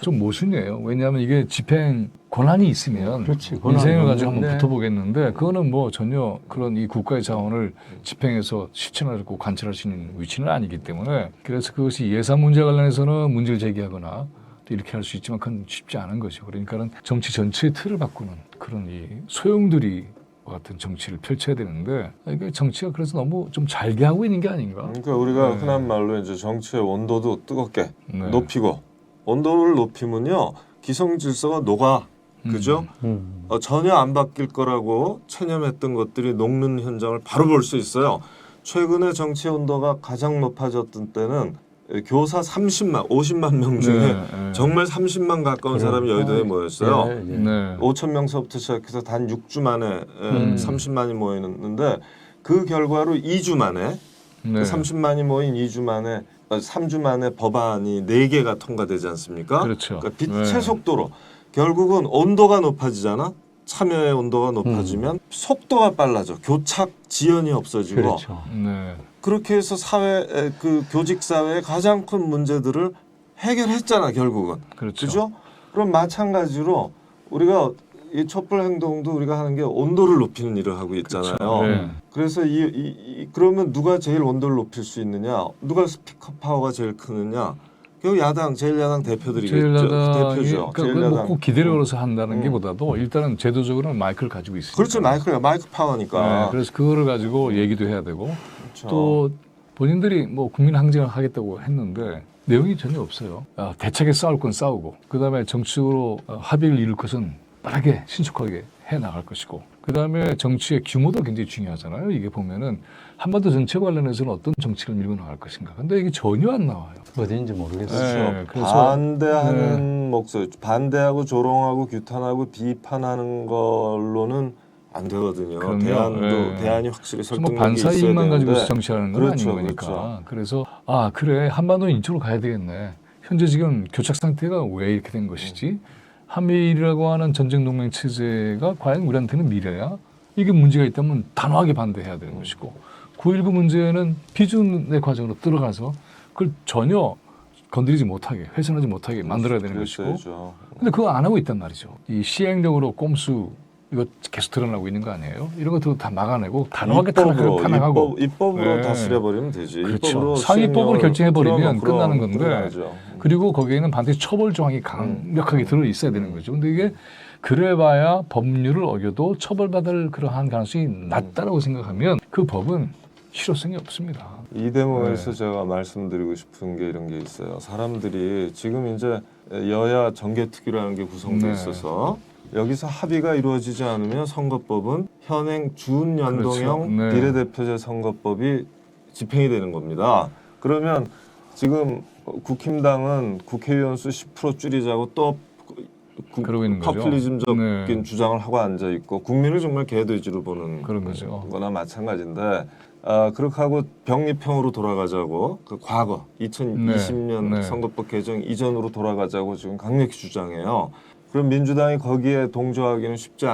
좀 모순이에요. 왜냐하면 이게 집행 권한이 있으면 그렇지, 권한이 민생을 가지고 한번 없는데. 붙어보겠는데 그거는 뭐 전혀 그런 이 국가의 자원을 집행해서 실천하고 관찰할 수 있는 위치는 아니기 때문에 그래서 그것이 예산 문제 관련해서는 문제를 제기하거나 이렇게 할 수 있지만 그건 쉽지 않은 거죠. 그러니까는 정치 전체의 틀을 바꾸는 그런 이 소용돌이 같은 정치를 펼쳐야 되는데 이게 정치가 그래서 너무 좀 잘게 하고 있는 게 아닌가? 그러니까 우리가 네. 흔한 말로 이제 정치의 온도도 뜨겁게 네. 높이고 온도를 높이면요 기성 질서가 녹아 그죠? 전혀 안 바뀔 거라고 체념했던 것들이 녹는 현장을 바로 볼 수 있어요. 최근에 정치 온도가 가장 높아졌던 때는 교사 30만, 50만 명 중에 네. 정말 30만 가까운 사람이 여의도에 모였어요. 예, 예. 네. 5천 명서부터 시작해서 단 6주 만에 30만이 모이는데 그 결과로 2주 만에 네. 그 30만이 모인 2주 만에 3주 만에 법안이 4개가 통과되지 않습니까? 그렇죠. 그러니까 빛의 네. 속도로 결국은 온도가 높아지잖아. 참여의 온도가 높아지면 속도가 빨라져. 교착 지연이 없어지고 그렇죠. 네. 그렇게 해서 사회 그 교직 사회의 가장 큰 문제들을 해결했잖아 결국은. 그렇죠. 그죠? 그럼 마찬가지로 우리가 이 촛불 행동도 우리가 하는 게 온도를 높이는 일을 하고 있잖아요. 그렇죠. 네. 그래서 그러면 누가 제일 온도를 높일 수 있느냐? 누가 스피커 파워가 제일 크느냐? 결국 야당, 제일야당 대표들이겠죠. 제일야당이 대표죠. 그러니까 뭐꼭 기대를 걸어서 한다는 게보다도 일단은 제도적으로는 마이크를 가지고 있으니까. 그렇죠. 마이크 파워니까. 네, 그래서 그거를 가지고 얘기도 해야 되고 그렇죠. 또 본인들이 뭐 국민 항쟁을 하겠다고 했는데 내용이 전혀 없어요. 대책에 싸울 건 싸우고 그다음에 정치적으로 합의를 이룰 것은 빠르게 신속하게 해 나갈 것이고 그다음에 정치의 규모도 굉장히 중요하잖아요. 이게 보면은 한반도 전체 관련해서는 어떤 정책을 밀고 나갈 것인가. 근데 이게 전혀 안 나와요. 어디인지 모르겠어요. 네, 그래서 반대하는 목소리, 반대하고 조롱하고 규탄하고 비판하는 걸로는 안 되거든요. 그럼요. 대안이 확실히 뭐 설득력이 반사 있어야 이익만 되는데. 가지고 정치하는 건 그렇죠, 아닌 거니까. 그렇죠. 그래서 그래 한반도는 이쪽으로 가야 되겠네. 현재 지금 교착 상태가 왜 이렇게 된 것이지? 한미일이라고 하는 전쟁 동맹 체제가 과연 우리한테는 미래야? 이게 문제가 있다면 단호하게 반대해야 되는 것이고 9.19 문제는 비준의 과정으로 들어가서 그걸 전혀 건드리지 못하게 훼손하지 못하게 만들어야 되는 것이고 그랬어야죠. 근데 그거 안 하고 있단 말이죠. 이 시행령으로 꼼수 이거 계속 드러나고 있는 거 아니에요? 이런 것도 다 막아내고 단호하게 탄압하고 입법으로 네. 다스려버리면 되지. 그렇죠. 입법으로 상위법을 시행령을- 결정해버리면 그럼 끝나는 건데 끝나죠. 그리고 거기에는 반드시 처벌 조항이 강력하게 들어 있어야 되는 거죠. 근데 이게 그래봐야 법률을 어겨도 처벌받을 그러한 가능성이 낮다라고 생각하면 그 법은 실효성이 없습니다. 이 대목에서 제가 말씀드리고 싶은 게 이런 게 있어요. 사람들이 지금 이제 여야 정개특위라는 게 구성돼 네. 있어서 여기서 합의가 이루어지지 않으면 선거법은 현행 준연동형 그렇죠. 네. 비례대표제 선거법이 집행이 되는 겁니다. 그러면 지금 국힘당은 국회의원 수 10% 줄이자고 또 그러고 있는 거죠. 퍼퓰리즘적인 네. 주장을 하고 앉아 있고 국민을 정말 개돼지로 보는 그런 거죠. 거나 마찬가지인데 그렇게 하고 병립형으로 돌아가자고 그 과거 2020년 네. 선거법 개정 이전으로 돌아가자고 지금 강력히 주장해요. 그럼 민주당이 거기에 동조하기는 쉽지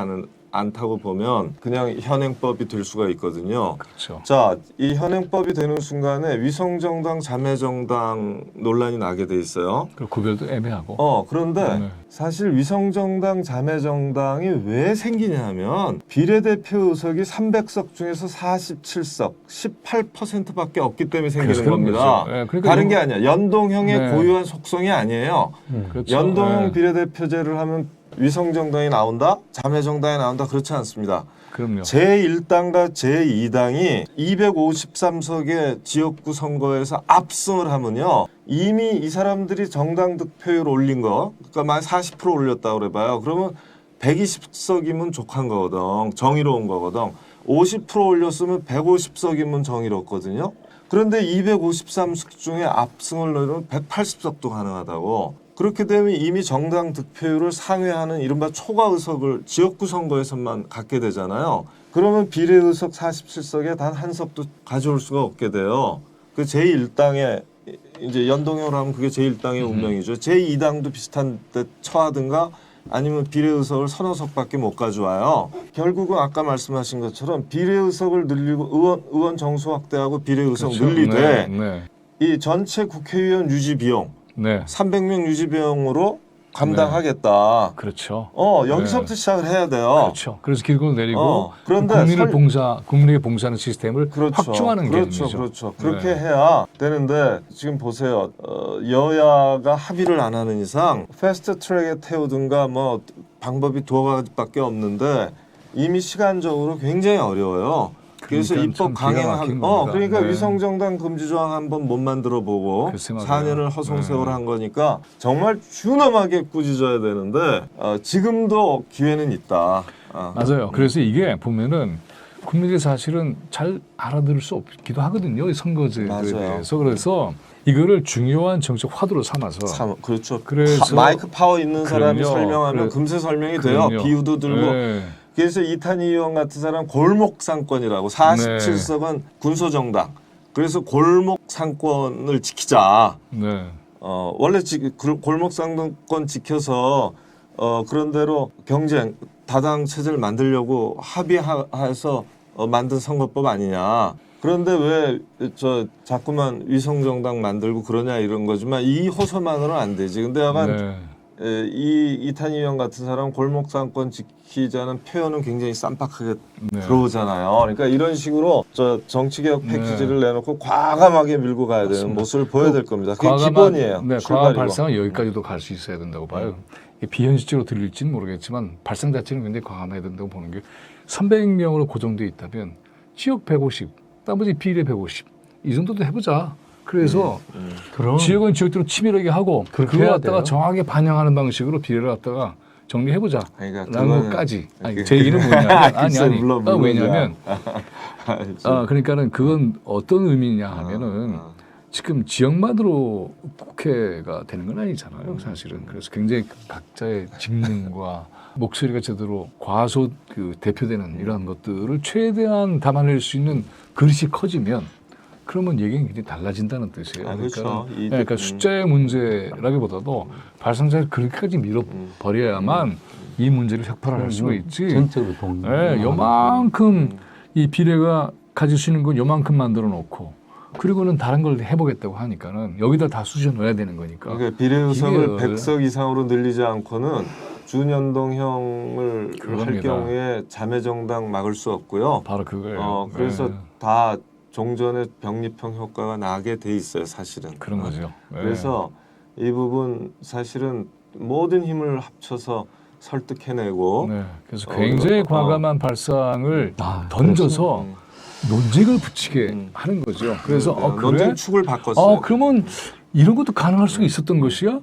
않다고 보면 그냥 현행법이 될 수가 있거든요. 그렇죠. 자, 이 현행법이 되는 순간에 위성정당, 자매정당 논란이 나게 돼 있어요. 그 구별도 애매하고. 그런데 네. 사실 위성정당, 자매정당이 왜 생기냐면 비례대표 의석이 300석 중에서 47석, 18%밖에 없기 때문에 그래서 생기는 그런 겁니다. 거죠. 네, 그러니까 다른 이거- 게 아니야. 연동형의 네. 고유한 속성이 아니에요. 그렇죠. 연동형 네. 비례대표제를 하면 위성정당이 나온다? 자매정당이 나온다? 그렇지 않습니다. 그럼요. 제1당과 제2당이 253석의 지역구 선거에서 압승을 하면요. 이미 이 사람들이 정당 득표율 올린 거, 그러니까 만 40% 올렸다고 그래봐요. 그러면 120석이면 족한 거거든. 정의로운 거거든. 50% 올렸으면 150석이면 정의롭거든요. 그런데 253석 중에 압승을 넣으면 180석도 가능하다고. 그렇게 되면 이미 정당 득표율을 상회하는 이른바 초과 의석을 지역구 선거에서만 갖게 되잖아요. 그러면 비례의석 47석에 단 한 석도 가져올 수가 없게 돼요. 그 제1당의 이제 연동형으로 하면 그게 제1당의 운명이죠. 제2당도 비슷한 데 처하든가 아니면 비례의석을 서너 석밖에 못 가져와요. 결국은 아까 말씀하신 것처럼 비례의석을 늘리고 의원 정수 확대하고 비례의석 그렇죠. 늘리되 네. 네. 이 전체 국회의원 유지 비용 네. 300명 유지 비용으로 감당하겠다. 그렇죠. 여기서부터 네. 시작을 해야 돼요. 그렇죠. 그래서 길고를 내리고 그런데 국민에게 봉사하는 시스템을 확충하는 그렇죠, 개념이죠. 그렇죠. 그렇게 네. 해야 되는데 지금 보세요. 여야가 합의를 안 하는 이상 패스트 트랙에 태우든가 뭐 방법이 두어 가지밖에 없는데 이미 시간적으로 굉장히 어려워요. 그래서 그러니까 입법 참 기가 강행한 막힌 겁니다. 그러니까 네. 위성정당 금지 조항 한번 못 만들어 보고 글쎄 말이에요. 4년을 허송세월 네. 한 거니까 정말 준엄하게 꾸짖어야 되는데 지금도 기회는 있다. 맞아요. 그래서 이게 보면은 국민들이 사실은 잘 알아들을 수 없기도 하거든요. 이 선거제도에 맞아요. 대해서. 그래서 이거를 중요한 정책 화두로 삼아서 그렇죠. 그래서- 마이크 파워 있는 사람이 그럼요. 설명하면 금세 설명이 돼요. 그럼요. 비유도 들고. 네. 그래서 이탄희 의원 같은 사람 골목 상권이라고 47석은 군소정당. 그래서 골목 상권을 지키자. 네. 원래 골목 상권 지켜서 그런 대로 경쟁 다당 체제를 만들려고 합의해서 만든 선거법 아니냐. 그런데 왜 자꾸만 위성정당 만들고 그러냐 이런 거지만 이 호소만으로는 안 되지. 근데 약간 네. 이 이탄희 의원 같은 사람 골목 상권 지키자는 표현은 굉장히 쌈박하게 네. 들어오잖아요. 그러니까 이런 식으로 정치개혁 네. 패키지를 내놓고 과감하게 밀고 가야 되는 맞습니다. 모습을 보여야 될 겁니다. 그게 과감한- 기본이에요. 네, 과감 출발이고. 발상은 여기까지도 갈 수 있어야 된다고 봐요. 이게 비현실적으로 들릴지는 모르겠지만 발상 자체는 굉장히 과감해야 된다고 보는 게 300명으로 고정돼 있다면 지역 150, 나머지 비례 150 이 정도도 해보자. 그래서 그럼 지역은 지역대로 치밀하게 하고 그렇게 그거 해야 갖다가 돼요. 정확하게 반영하는 방식으로 비례를 갖다가 정리해보자. 그러니까 라는 그거는- 것까지. 그게- 제 얘기는 뭐냐면 글쎄, 물론 왜냐하면 좀- 그러니까는 그건 어떤 의미냐 하면은 아. 지금 지역만으로 국회가 되는 건 아니잖아요, 사실은. 그래서 굉장히 각자의 직능과 목소리가 제대로 과소 대표되는 이러한 것들을 최대한 담아낼 수 있는 그릇이 커지면 그러면 얘기는 굉장히 달라진다는 뜻이에요. 그렇죠. 그러니까 숫자의 문제라기보다도 발상자를 그렇게까지 밀어버려야만 이 문제를 혁파할 수가 있지. 전적으로 동의. 네, 요만큼 이 비례가 가질 수 있는 건 요만큼 만들어 놓고 그리고는 다른 걸 해보겠다고 하니까는 여기다 다 쑤셔 넣어야 되는 거니까. 그러니까 비례의석을 이게 100석 이상으로 늘리지 않고는 준연동형을 할 그겁니다. 경우에 자매정당 막을 수 없고요. 바로 그거예요. 그래서 네, 다 종전의 병립형 효과가 나게 돼 있어요, 사실은. 그런 거죠. 네. 그래서 이 부분 사실은 모든 힘을 합쳐서 설득해내고 네, 그래서 굉장히 과감한 발상을 던져서 음. 논쟁을 붙이게 하는 거죠. 그래서 그래? 논쟁 축을 바꿨어요. 그러면 이런 것도 가능할 수가 있었던 것이야?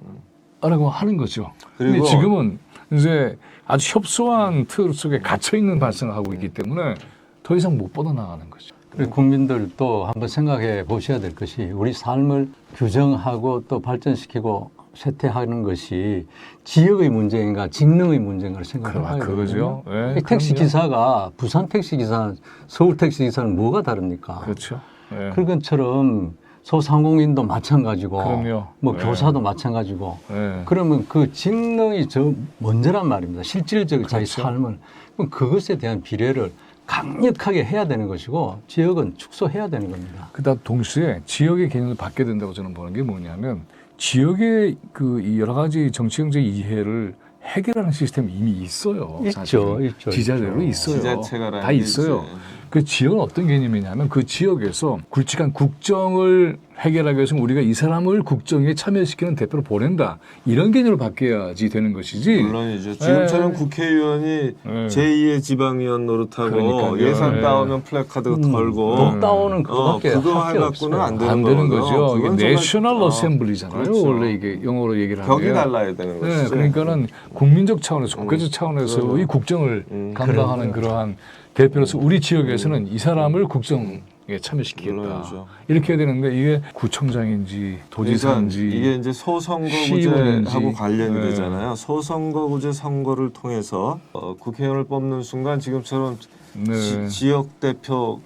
라고 하는 거죠. 근데 그리고- 지금은 이제 아주 협소한 틀 속에 갇혀 있는 발상을 하고 있기 때문에 더 이상 못 뻗어나가는 거죠. 그리고 국민들도 한번 생각해 보셔야 될 것이 우리 삶을 규정하고 또 발전시키고 쇠퇴하는 것이 지역의 문제인가 직능의 문제인가를 생각해봐야 되거든요. 그거죠. 네, 택시 그럼요. 기사가 부산 택시 기사, 서울 택시 기사는 뭐가 다릅니까? 그렇죠. 네. 그런 것처럼 소상공인도 마찬가지고, 그럼요. 뭐 네. 교사도 마찬가지고. 네. 그러면 그 직능이 저 먼저란 말입니다. 실질적 자기 그렇죠. 삶을. 그럼 그것에 대한 비례를 강력하게 해야 되는 것이고 지역은 축소해야 되는 겁니다. 그다음 동시에 지역의 개념을 바뀌어야 된다고 저는 보는 게 뭐냐면 지역의 이 여러 가지 정치 경제 이해를 해결하는 시스템이 이미 있어요. 사실은. 있죠. 지자체로 있어요. 지자체가라는 다 게 있어요. 있지. 그 지역은 어떤 개념이냐면 그 지역에서 굵직한 국정을 해결하기 위해서 우리가 이 사람을 국정에 참여시키는 대표로 보낸다. 이런 개념으로 바뀌어야지 되는 것이지. 물론이죠. 지금처럼 네. 국회의원이 네. 제2의 지방의원 노릇하고 그러니까요. 예산 네. 따오면 플래카드 걸고 돈 따오는 그거밖에 그거 할게 해갖고는 없어요. 안 되는 거죠. 이게 그건 내셔널 정말- 어셈블리잖아요. 그렇죠. 원래 이게 영어로 얘기를 하면. 격이 달라야 되는 네, 것이죠. 그러니까는 국민적 차원에서 국가적 차원에서의 국정을 감당하는 그러한 대표로서 우리 지역에서는 이 사람을 국정에 참여시키겠다. 물론이죠. 이렇게 해야 되는데 이게 구청장인지 도지사인지 그러니까 이게 이제 시의원인지. 소선거구제하고 관련이 네. 되잖아요. 소선거구제 선거를 통해서 국회의원을 뽑는 순간 지금처럼 네. 지역 대표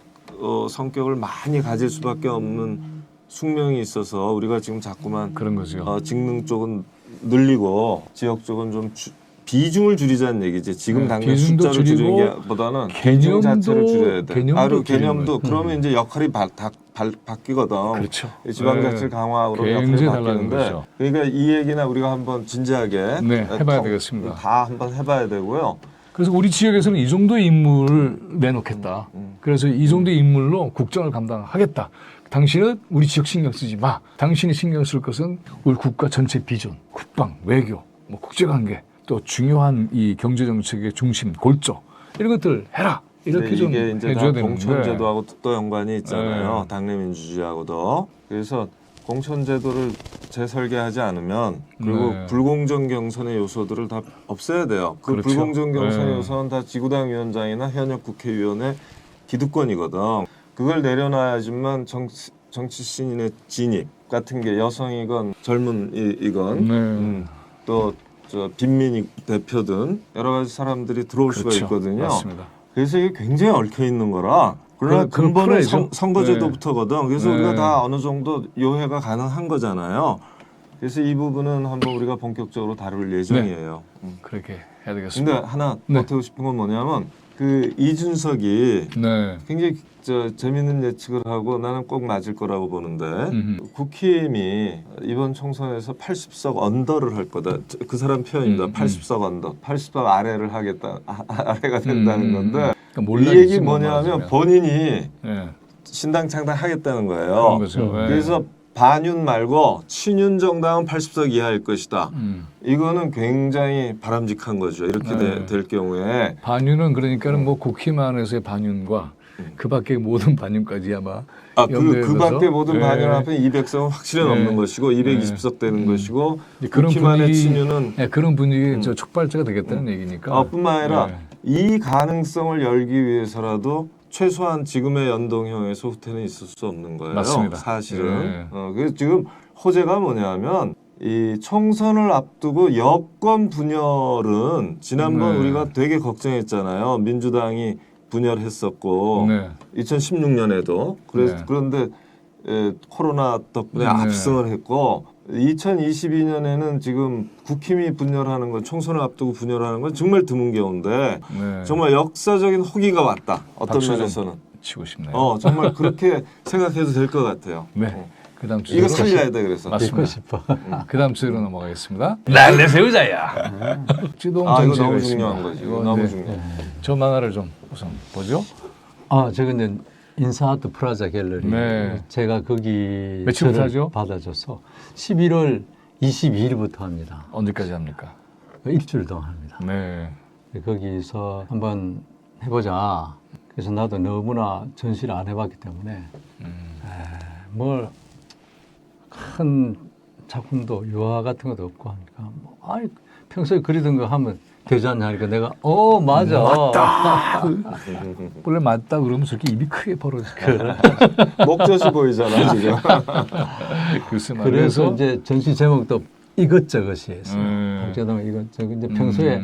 성격을 많이 가질 수밖에 없는 숙명이 있어서 우리가 지금 자꾸만 그런 거죠. 직능 쪽은 늘리고 지역 쪽은 좀 비중을 줄이자는 얘기지. 지금 네, 당장 비중도 숫자를 줄이고 줄이는 게 보다는 개념도- 비중 자체를 줄여야 돼. 개념도 개념도 줄이는 그러면 이제 역할이 바뀌거든. 그렇죠. 지방자치 강화로 역할이 굉장히 달라진 바뀌는데 거죠. 그러니까 이 얘기나 우리가 한번 진지하게 네, 해봐야 되겠습니다. 다 한번 해봐야 되고요. 그래서 우리 지역에서는 이 정도의 인물을 내놓겠다. 그래서 이 정도의 인물로 국정을 감당하겠다. 당신은 우리 지역 신경 쓰지 마. 당신이 신경 쓸 것은 우리 국가 전체 비전, 국방, 외교, 뭐 국제관계, 또 중요한 이 경제정책의 중심, 골조 이런 것들 해라. 이렇게 좀 이게 이제 해줘야 다 되는데. 공천제도하고 또 연관이 있잖아요. 네. 당내 민주주의하고도. 그래서 공천제도를 재설계하지 않으면 그리고 네. 불공정 경선의 요소들을 다 없애야 돼요. 그 그렇죠. 불공정 경선의 네. 요소는 다 지구당 위원장이나 현역 국회의원의 기득권이거든. 그걸 내려놔야지만 정치 신인의 진입 같은 게 여성이건 젊은이건 네. 또 빈민이 대표든 여러 가지 사람들이 들어올 수가 그렇죠. 있거든요. 맞습니다. 그래서 이게 굉장히 얽혀 있는 거라. 그러나 그건 근본은 풀어야죠. 선거제도부터거든. 그래서 네. 우리가 다 어느 정도 요해가 가능한 거잖아요. 그래서 이 부분은 한번 우리가 본격적으로 다룰 예정이에요. 그렇게 해야 근데 되겠습니다. 하나 네. 보태고 싶은 건 뭐냐면 그 이준석이 네. 굉장히 재밌는 예측을 하고 나는 꼭 맞을 거라고 보는데 음흠. 국힘이 이번 총선에서 80석 언더를 할 거다. 그 사람 표현입니다. 80석 언더. 80석 아래를 하겠다. 아래가 된다는 건데 그러니까 이 얘기 뭐냐면 본인이 네. 신당 창당하겠다는 거예요. 그런 거죠. 네. 그래서 반윤 말고 친윤 정당은 80석 이하일 것이다. 이거는 굉장히 바람직한 거죠. 이렇게 네. 될 경우에 반윤은 그러니까는 뭐 국힘 안에서의 반윤과 그 밖의 모든 반윤까지 아마 그 연대해서 밖에 모든 네. 반윤 앞에 200석은 확실히 네. 넘는 것이고 220석 되는 것이고 이제 그런 국힘 안의 분위기- 친윤은 네, 그런 분위기 저 촉발제가 되겠다는 얘기니까. 뿐만 아니라 네. 이 가능성을 열기 위해서라도 최소한 지금의 연동형에서 후퇴는 있을 수 없는 거예요. 맞습니다. 사실은. 네. 그래서 지금 호재가 뭐냐면 이 총선을 앞두고 여권 분열은 지난번 네. 우리가 되게 걱정했잖아요. 민주당이 분열했었고 네. 2016년에도 네. 그런데 코로나 덕분에 네. 압승을 했고 2022년에는 지금 국힘이 분열하는 건 총선을 앞두고 분열하는 건 정말 드문겨운데 네. 정말 역사적인 호기가 왔다. 어떤 박수 좀 면에서는 치고 싶네요. 정말 그렇게 생각해도 될 것 같아요. 네. 그다음 주제로 이거 살려야 돼 그래서. 맞습니다. 듣고 싶어. 그다음 주제로 넘어가겠습니다. 날 내세우자야. 지동 이거 전체가 너무 있습니다. 중요한 거지. 이거 이거 너무 네. 중요해. 저 만화를 좀 우선 보죠. 저건 이제 인사아트 프라자 갤러리. 네. 제가 거기 며칠부터 저를 하죠? 받아줘서 11월 22일부터 합니다. 언제까지 합니까? 일주일 동안 합니다. 네. 거기서 한번 해보자. 그래서 나도 너무나 전시를 안 해봤기 때문에 뭘 큰 작품도 유화 같은 것도 없고 하니까 평소에 그리던 거 하면 되지 않냐 하니까 내가 맞아. 원래 맞다 그러면 저렇게 입이 크게 벌어져. 목젖이 보이잖아 지금. 글쎄 말이야. 그래서 이제 전시 제목도 이것저것이에요. 음. 박재동 이것저것. 이제 평소에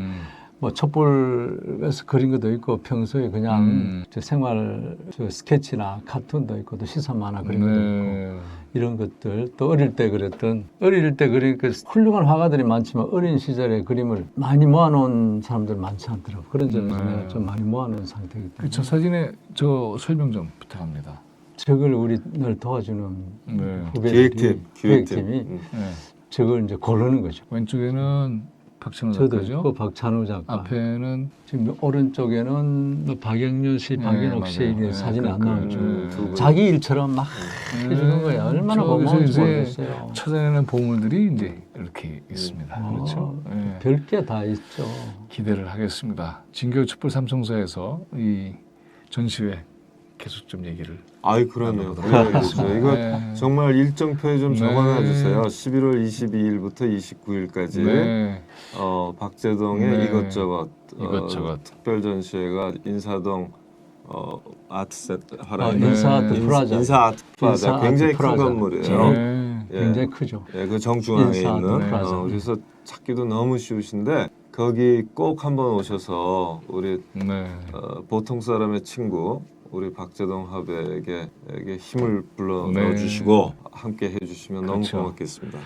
뭐 촛불에서 그린 것도 있고 평소에 그냥 저 생활 저 스케치나 카툰도 있고 또 시사 만화 그린 것도 있고 이런 것들 또 어릴 때 그렸던 어릴 때 그린 그 훌륭한 화가들이 많지만 어린 시절에 그림을 많이 모아놓은 사람들 많지 않더라고. 그런 점에서 내가 좀 많이 모아놓은 상태이기 때문에 저 사진에 저 설명 좀 부탁합니다. 저걸 우리 늘 도와주는 네. 후배들이 기획팀. 기획팀이 네. 저걸 이제 고르는 거죠. 왼쪽에는 박찬호 저도 작가죠. 있고 박찬호 작가. 앞에는 지금 오른쪽에는 뭐 박영렬 씨, 박인옥 씨 맞아요. 이게 사진이 안 나오죠. 두 분. 자기 일처럼 막 해주는 거예요. 얼마나 고마운지 이제 모르겠어요. 찾아내는 보물들이 이제 이렇게 있습니다. 그렇죠. 네. 별게 다 있죠. 기대를 하겠습니다. 진교 촛불 삼총사에서 이 전시회 계속 좀 얘기를. 아이 그러네요. 나눠보도록 그래야겠죠. 하겠습니다. 이거 네. 정말 일정표에 좀 네. 적어놔주세요. 11월 22일부터 29일까지 네. 박재동의 네. 이것저것, 이것저것. 특별 전시회가 인사동 아트센터 하라. 네. 인사아트 프라자. 인사아트 프라자 인사아트 굉장히 큰 프라자. 건물이에요. 네. 예. 굉장히 크죠. 예, 그 정중앙에 인사아트 있는. 프라자. 그래서 찾기도 너무 쉬우신데 거기 꼭 한번 오셔서 우리 네. 보통 사람의 친구 우리 박재동 화백에게 힘을 불러 네. 넣어주시고 함께 해주시면 너무 그렇죠. 고맙겠습니다.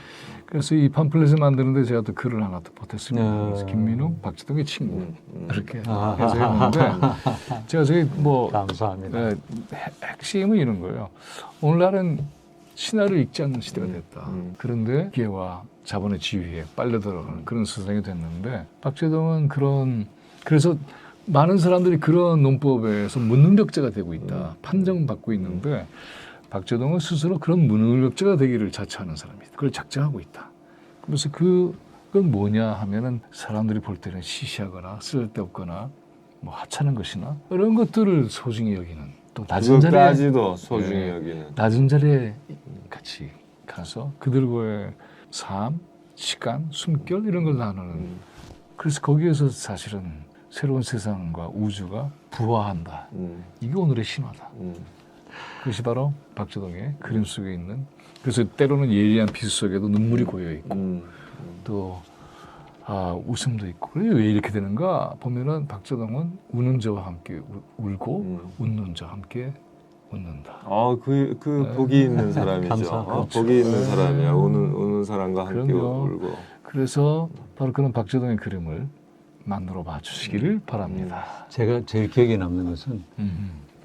그래서 이 팜플렛을 만드는데 제가 또 글을 하나 또 보탰습니다. 네. 그래서 김민욱, 박재동의 친구 이렇게 아. 해서 했는데 제가 저기 뭐 감사합니다. 핵심은 이런 거예요. 오늘날은 신화를 읽지 않는 시대가 됐다. 그런데 기회와 자본의 지위에 빨려 들어가는 그런 세상이 됐는데 박재동은 그래서 많은 사람들이 그런 논법에서 무능력자가 되고 있다. 판정받고 있는데 박재동은 스스로 그런 무능력자가 되기를 자처하는 사람이다. 그걸 작정하고 있다. 그래서 그건 뭐냐 하면은 사람들이 볼 때는 시시하거나 쓸데없거나 뭐 하찮은 것이나 이런 것들을 소중히 여기는 또 낮은 자리에 그것까지도 소중히 네. 여기는. 낮은 자리에 같이 가서 그들과의 삶, 시간, 숨결 이런 걸 나누는 그래서 거기에서 사실은 새로운 세상과 우주가 부화한다. 이게 오늘의 신화다. 그것이 바로 박재동의 그림 속에 있는 그래서 때로는 예리한 비수 속에도 눈물이 고여 있고 또 웃음도 있고 왜 이렇게 되는가 보면은 박재동은 우는 자와 함께 울고 웃는 자와 함께 웃는다. 그 복이 있는 사람이죠. 감사합니다. 복이 있는 사람이야. 우는 사람과 함께 그럼요. 울고. 그래서 바로 그런 박재동의 그림을 만들어 봐 주시기를 바랍니다. 제가 제일 기억에 남는 것은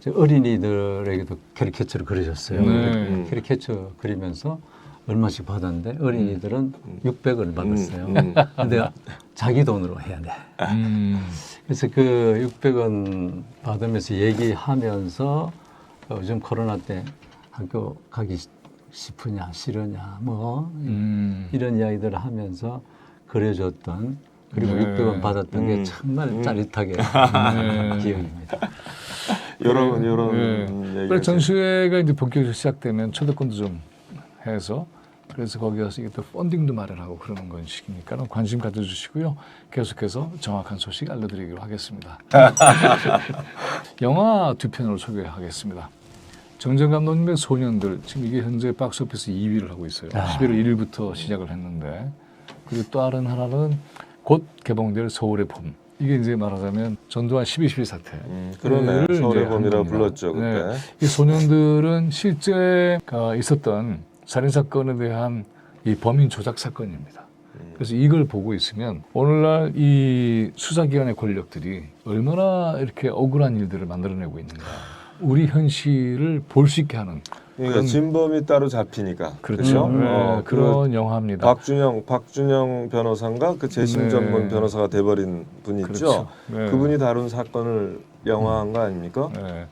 제 어린이들에게도 캐리케처를 그리셨어요. 네. 캐리케처 그리면서 얼마씩 받았는데 어린이들은 600원을 받았어요. 근데 자기 돈으로 해야 돼. 그래서 그 600원 받으면서 얘기하면서 요즘 코로나 때 학교 가기 싶으냐 싫으냐 뭐 이런 이야기들을 하면서 그려줬던 그리고 네. 600원 받았던 게 정말 짜릿하게 기억입니다. 이런 그래서 전시회가 이제 본격적으로 시작되면 초대권도 좀 해서 그래서 거기 가서 이게 또 펀딩도 마련하고 그러는 것이니까 관심 가져주시고요. 계속해서 정확한 소식 알려드리기로 하겠습니다. 영화 두 편을 소개하겠습니다. 정정 감독님의 소년들 지금 이게 현재 박스오피스 2위를 하고 있어요. 11월 1일부터 시작을 했는데 그리고 또 다른 하나는 곧 개봉될 서울의 봄. 이게 이제 말하자면 전두환 12.12 사태. 그러네. 를 서울의 이제 봄이라 한 겁니다. 불렀죠 그때. 네. 이 소년들은 실제 있었던 살인 사건에 대한 이 범인 조작 사건입니다. 그래서 이걸 보고 있으면 오늘날 이 수사기관의 권력들이 얼마나 이렇게 억울한 일들을 만들어내고 있는가. 우리 현실을 볼 수 있게 하는 그러니까 진범이 따로 잡히니까. 그렇죠. 그죠? 네, 그런 영화입니다. 박준영 변호사인가 그 재심 전문 변호사가 돼버린 분 있죠. 그렇죠. 네. 그분이 다룬 사건을 영화한 거 아닙니까? 네.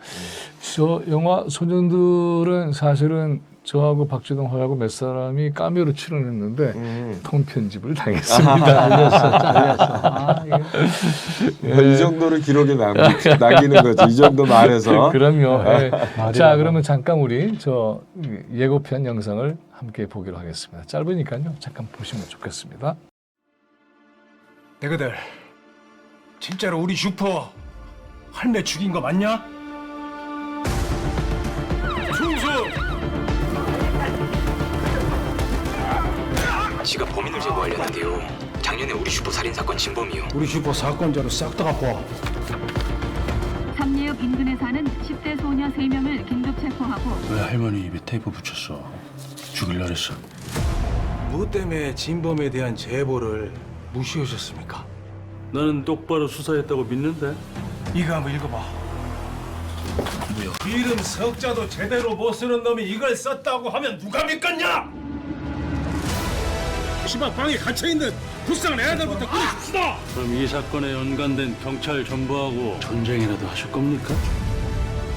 저 영화 소년들은 사실은 저하고 박재동하고 몇 사람이 카메오로 출연했는데 통편집을 당했습니다. 잘렸어. 이 정도를 기록에 남기는 거죠. 이 정도 말해서. 그럼요. 네. 자, 그러면 잠깐 우리 저 예고편 영상을 함께 보기로 하겠습니다. 짧으니까요. 잠깐 보시면 좋겠습니다. 너희들 진짜로 우리 슈퍼 할매 죽인 거 맞냐? 충수! 지가 범인을 제보하려는데요. 작년에 우리 슈퍼 살인 사건 진범이요. 우리 슈퍼 사건자로 싹 다 갚아. 삼례읍 인근에 사는 10대 소녀 3명을 긴급 체포하고 왜 할머니 입에 테이프 붙였어? 죽일라 그랬어. 뭐 때문에 진범에 대한 제보를 무시하셨습니까? 나는 똑바로 수사했다고 믿는데. 이거 한번 읽어봐. 뭐야? 이름 석자도 제대로 못 쓰는 놈이 이걸 썼다고 하면 누가 믿겠냐? 시방 방에 갇혀있는 불쌍한 애들부터 끊읍시다! 그럼 이 사건에 연관된 경찰 전부하고 전쟁이라도 하실 겁니까?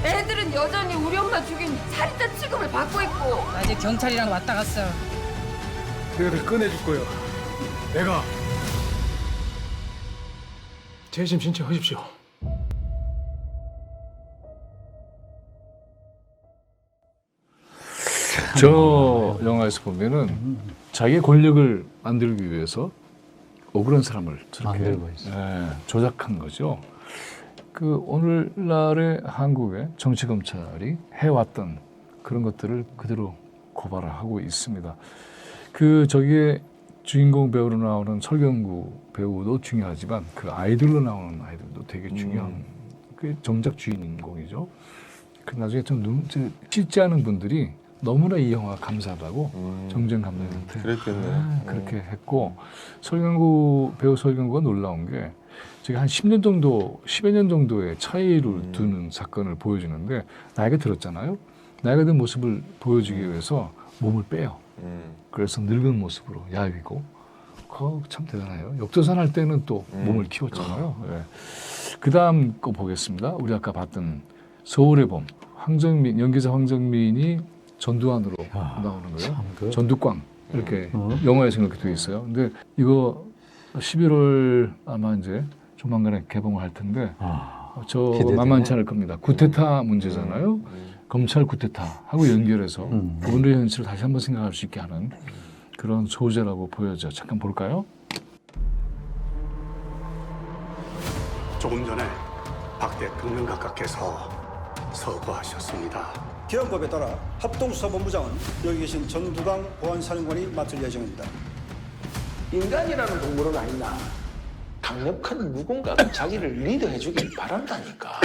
애들은 여전히 우리 엄마 죽인 살인자 취급을 받고 있고. 아직 경찰이랑 왔다 갔어요. 그를 꺼내줄 거예요. 내가 재심 신청하십시오. 저 영화에서 보면은 자기의 권력을 만들기 위해서 억울한 사람을 저렇게 만들고 있어요. 조작한 거죠. 그 오늘날의 한국의 정치 검찰이 해왔던 그런 것들을 그대로 고발을 하고 있습니다. 그 저기에 주인공 배우로 나오는 설경구 배우도 중요하지만 그 아이들로 나오는 아이들도 되게 중요한 그 정작 주인공이죠. 그 나중에 좀 씻지 않은 분들이 너무나 이 영화 감사하다고 정재영 감독님한테 그랬겠네. 그렇게 했고 배우 설경구가 놀라운 게 제가 한 10년 정도, 10여 년 정도의 차이를 두는 사건을 보여주는데 나이가 들었잖아요. 나이가 든 모습을 보여주기 위해서 몸을 빼요. 그래서 늙은 모습으로 야위고 그거 참 대단해요. 역도산 할 때는 또 몸을 키웠잖아요. 네. 그 다음 거 보겠습니다. 우리 아까 봤던 서울의 봄. 연기자 황정민이 전두환으로 나오는 거예요. 전두광 이렇게 영화에서 이렇게 되어 있어요. 근데 이거 11월 아마 이제 조만간에 개봉을 할 텐데 저 기대되네. 만만치 않을 겁니다. 구테타 문제잖아요. 검찰 구테타하고 연결해서 오늘의 현실을 다시 한번 생각할 수 있게 하는 그런 소재라고 보여져. 잠깐 볼까요? 조금 전에 박 대통령 각하께서 서거하셨습니다. 기원법에 따라 합동수사본부장은 여기 계신 전두광 보안사령관이 맡을 예정입니다. 인간이라는 동물은 아니다. 강력한 누군가가 자기를 리드해주길 바란다니까.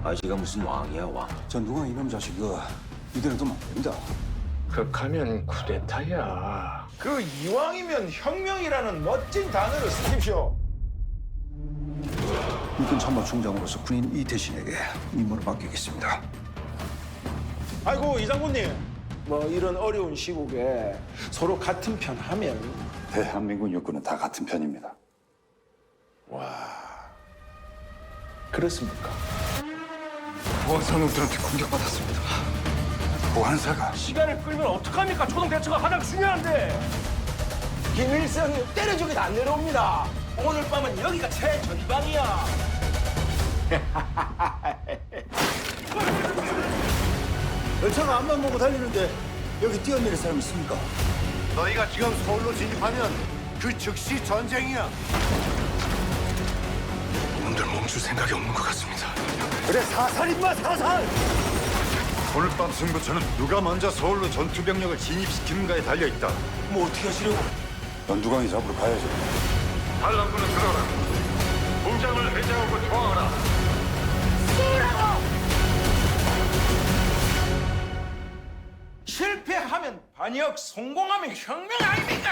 아저씨가 무슨 왕이야 왕. 전두광 이놈 자식 이대로 두면 안 됩니다. 극하면 쿠데타야. 그 이왕이면 혁명이라는 멋진 단어를 쓰십시오. 육군 참모총장으로서 군인 이태신에게 임무를 맡기겠습니다. 아이고 이 장군님. 뭐 이런 어려운 시국에 서로 같은 편 하면 대한민국 육군은 다 같은 편입니다. 그렇습니까? 보안사령들한테 공격받았습니다. 보안사가 시간을 끌면 어떡합니까? 초동 대처가 가장 중요한데. 김일성이 때려주기도 안 내려옵니다. 오늘 밤은 여기가 최전방이야. 열차가 앞만 보고 달리는데 여기 뛰어내릴 사람 있습니까? 너희가 지금 서울로 진입하면 그 즉시 전쟁이야. 놈들 멈출 생각이 없는 것 같습니다. 그래 사살인마 사살! 오늘 밤 승부처는 누가 먼저 서울로 전투병력을 진입시키는가에 달려있다. 뭐 어떻게 하시려고? 전두광이 잡으러 가야죠. 반란군은 들어라. 공장을 해제하고 저항하라. 실패하면 반역, 성공하면 혁명 아닙니까?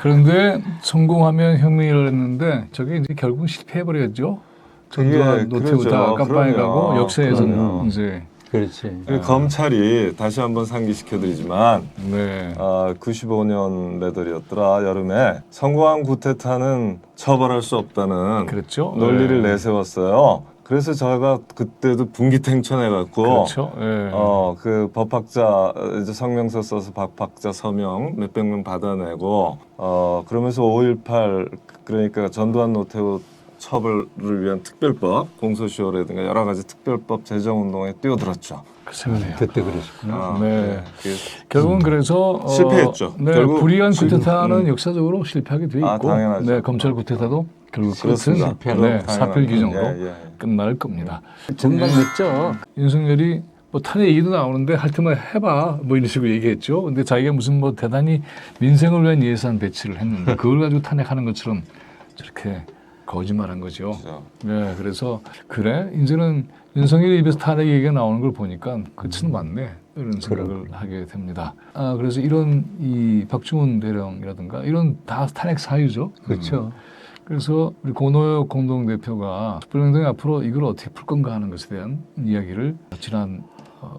그런데 성공하면 혁명이라고 했는데 저게 이제 결국 실패해버렸죠. 전두환 노태우다 깜빵에 가고 역사에서는 이제 그렇지. 검찰이 다시 한번 상기시켜드리지만 네. 95년배들이었더라 여름에 성공한 구테타는 처벌할 수 없다는 그랬죠. 논리를 네. 내세웠어요. 그래서 저희가 그때도 분기탱천해갖고 그렇죠. 네. 그 법학자 이제 성명서 써서 법학자 서명 몇백 명 받아내고 그러면서 5.18 그러니까 전두환 노태우 처벌을 위한 특별법, 공소시효라든가 여러 가지 특별법 제정 운동에 뛰어들었죠. 글쎄 말이에요. 그때 그러셨구나. 네. 결국은 그래서 실패했죠. 네, 결국 불의한 지금, 쿠데타는 역사적으로 실패하게 돼 있고, 당연하죠. 네, 검찰 쿠데타도 결국 끝은 그렇습니다. 네, 사필 규정으로 예. 끝날 겁니다. 정말 냈죠. 윤석열이 뭐 탄핵 얘기도 나오는데 할 때만 해봐 뭐 이런 식으로 얘기했죠. 근데 자기가 무슨 뭐 대단히 민생을 위한 예산 배치를 했는데 그걸 가지고 탄핵하는 것처럼 저렇게 거짓말한 거죠. 그렇죠. 네, 그래서 그래 이제는 윤석열 입에서 탄핵 얘기가 나오는 걸 보니까 끝은 맞네 이런 생각을 하게 됩니다. 그래서 이런 이 박중훈 대령이라든가 이런 다 탄핵 사유죠. 그렇죠. 그래서 우리 고노혁 공동대표가 촛불행동이 앞으로 이걸 어떻게 풀 건가 하는 것에 대한 이야기를 지난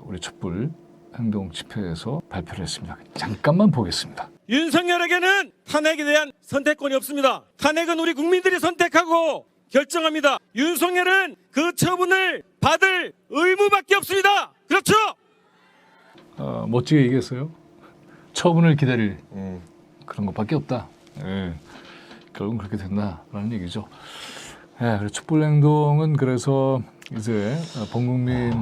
우리 촛불 행동 집회에서 발표를 했습니다. 잠깐만 보겠습니다. 윤석열에게는 탄핵에 대한 선택권이 없습니다. 탄핵은 우리 국민들이 선택하고 결정합니다. 윤석열은 그 처분을 받을 의무밖에 없습니다. 그렇죠? 멋지게 얘기했어요. 처분을 기다릴 그런 것밖에 없다. 예. 결국은 그렇게 된다라는 얘기죠. 예, 그래서 촛불행동은 그래서 이제 범국민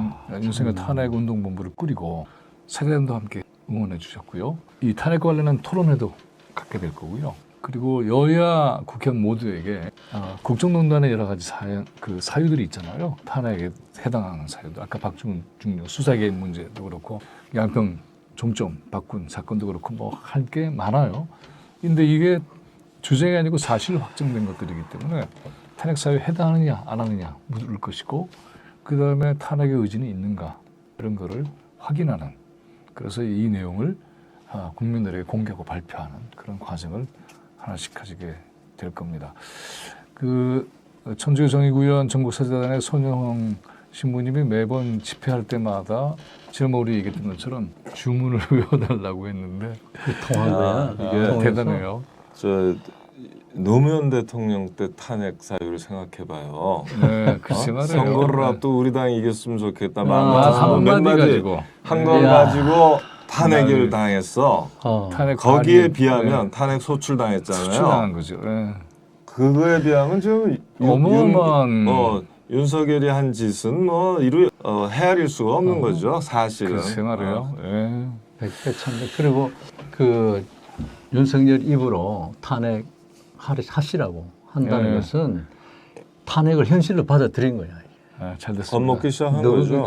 윤석열 탄핵운동본부를 꾸리고 사대단도 함께 응원해 주셨고요. 이 탄핵과 관련한 토론회도 갖게 될 거고요. 그리고 여야 국회의원 모두에게 국정농단의 여러 가지 사유들이 있잖아요. 탄핵에 해당하는 사유들. 아까 박중훈 중령 수사개입 문제도 그렇고 양평 종점 바꾼 사건도 그렇고 뭐 할 게 많아요. 근데 이게 주제가 아니고 사실 확정된 것들이기 때문에 탄핵 사유에 해당하느냐 안 하느냐 묻을 것이고 그다음에 탄핵의 의지는 있는가 이런 거를 확인하는 그래서 이 내용을 국민들에게 공개하고 발표하는 그런 과정을 하나씩 가지게 될 겁니다. 그 천주교 정의구현 전국사재단의 손영홍 신부님이 매번 집회할 때마다 지금 우리 얘기했던 것처럼 주문을 외워달라고 했는데 통한 거야. 이게 대단해요. 저 노무현 대통령 때 탄핵 사유를 생각해봐요. 네, 글쎄 말이에요. 선거를 앞두고 우리 당이 이겼으면 좋겠다. 한마디 가지고 한걸 가지고 탄핵을 당했어. 탄핵 거기에 비하면 탄핵 소출당했잖아요. 소출당한 거죠. 네. 그거에 비하면 좀 어마어마한 윤석열이 한 짓은 뭐 헤아릴 수가 없는 거죠. 사실은. 글쎄 말이에요. 네. 백배천백. 그리고 그 윤석열 입으로 탄핵 하시라고 한다는 것은 탄핵을 현실로 받아들인 거야. 잘 됐습니다. 겁먹기 시작한 거죠.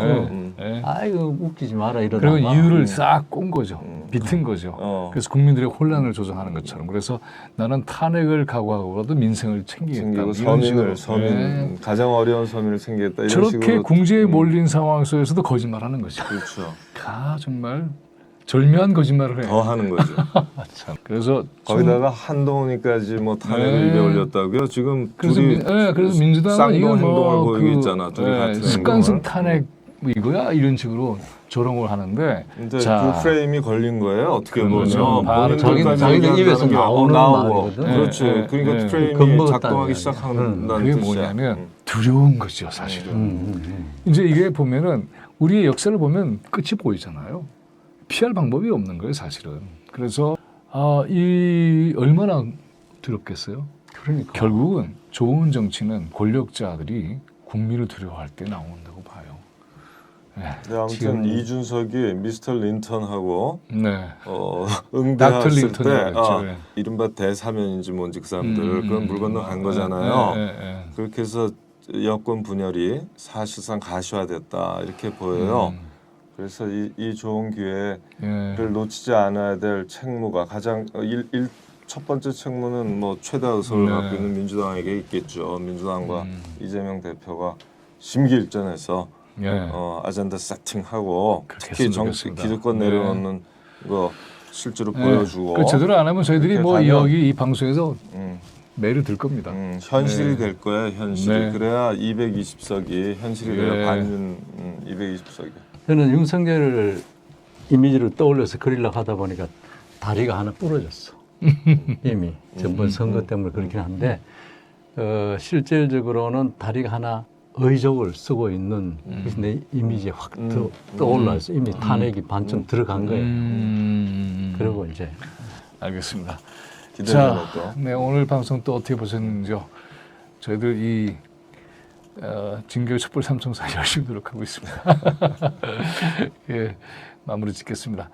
아이고 웃기지 마라 이러다가. 그리고 이유를 싹 꼰 거죠. 비튼 거죠. 그래서 국민들의 혼란을 조장하는 것처럼. 그래서 나는 탄핵을 각오하고라도 민생을 챙기겠다. 서민 가장 어려운 서민을 챙기겠다. 이런 저렇게 식으로 궁지에 몰린 상황 속에서도 거짓말하는 거죠. 그렇죠. 정말 절묘한 거짓말을 해요. 더 하는 거죠. 참. 그래서 거기다가 한동훈이까지 뭐 탄핵을 입에 올렸다고요. 지금 그래서 둘이 그래서 민주당은 쌍방 이거 행동을 보이고 있잖아. 둘이 같은 습관성 행동을. 탄핵 뭐 이거야 이런 식으로 조롱을 하는데 근데 그 프레임이 걸린 거예요. 어떻게 그렇죠. 보면 자기들 입에서 나오는 말이거든. 그렇지. 그러니까 프레임이 작동하기 시작한다는 그게 뜻이야. 뭐냐면 두려운 거죠, 사실은. 이제 이게 보면은 우리의 역사를 보면 끝이 보이잖아요. 피할 방법이 없는 거예요, 사실은. 그래서 이 얼마나 두렵겠어요? 그러니까. 결국은 좋은 정치는 권력자들이 국민을 두려워할 때 나온다고 봐요. 네. 아무튼 이준석이 미스터 린턴하고 네. 응대했을 때 네. 이른바 대사면인지 뭔지 그 사람들 그건 물 건너 간 거잖아요. 그렇게 해서 여권 분열이 사실상 가시화됐다 이렇게 보여요. 그래서 이 좋은 기회를 놓치지 않아야 될 책무가 가장 첫 번째 책무는 뭐 최다 의석을 갖고 있는 민주당에게 있겠죠. 민주당과 이재명 대표가 심기일전해서 아젠다 세팅하고 특히 기득권 내려놓는 거 실제로 보여주고 제대로 안 하면 저희들이 뭐 여기 이 방송에서 매를 들 겁니다. 현실이 될 거야. 현실이. 그래야 220석이 현실이 돼야 반윤 220석이. 저는 윤석열 이미지를 떠올려서 그리려고 하다 보니까 다리가 하나 부러졌어. 이미 전번 선거 때문에 그렇긴 한데 실질적으로는 다리가 하나 의족을 쓰고 있는 그래서 내 이미지에 확 떠올라서 이미 탄핵이 반쯤 들어간 거예요. 그리고 이제 알겠습니다. 자, 네, 오늘 방송 또 어떻게 보셨는지요? 저희들 이 징계의 촛불 삼총사 열심히 노력하고 있습니다. 예, 마무리 짓겠습니다.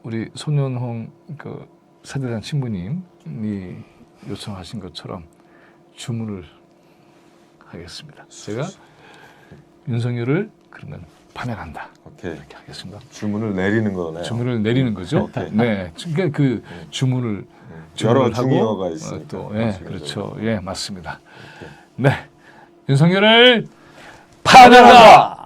우리 손연홍 그 세대단 신부님이 요청하신 것처럼 주문을 하겠습니다. 제가 윤석열을 그러면 파면한다. 오케이. 이렇게 하겠습니다. 주문을 내리는 거네요. 주문을 내리는 거죠. 오케이. 네, 그러니까 그 주문을 여러 하고 중의어가 있으니까. 또, 예, 그렇죠. 예, 맞습니다. 네, 윤석열을 파면한다.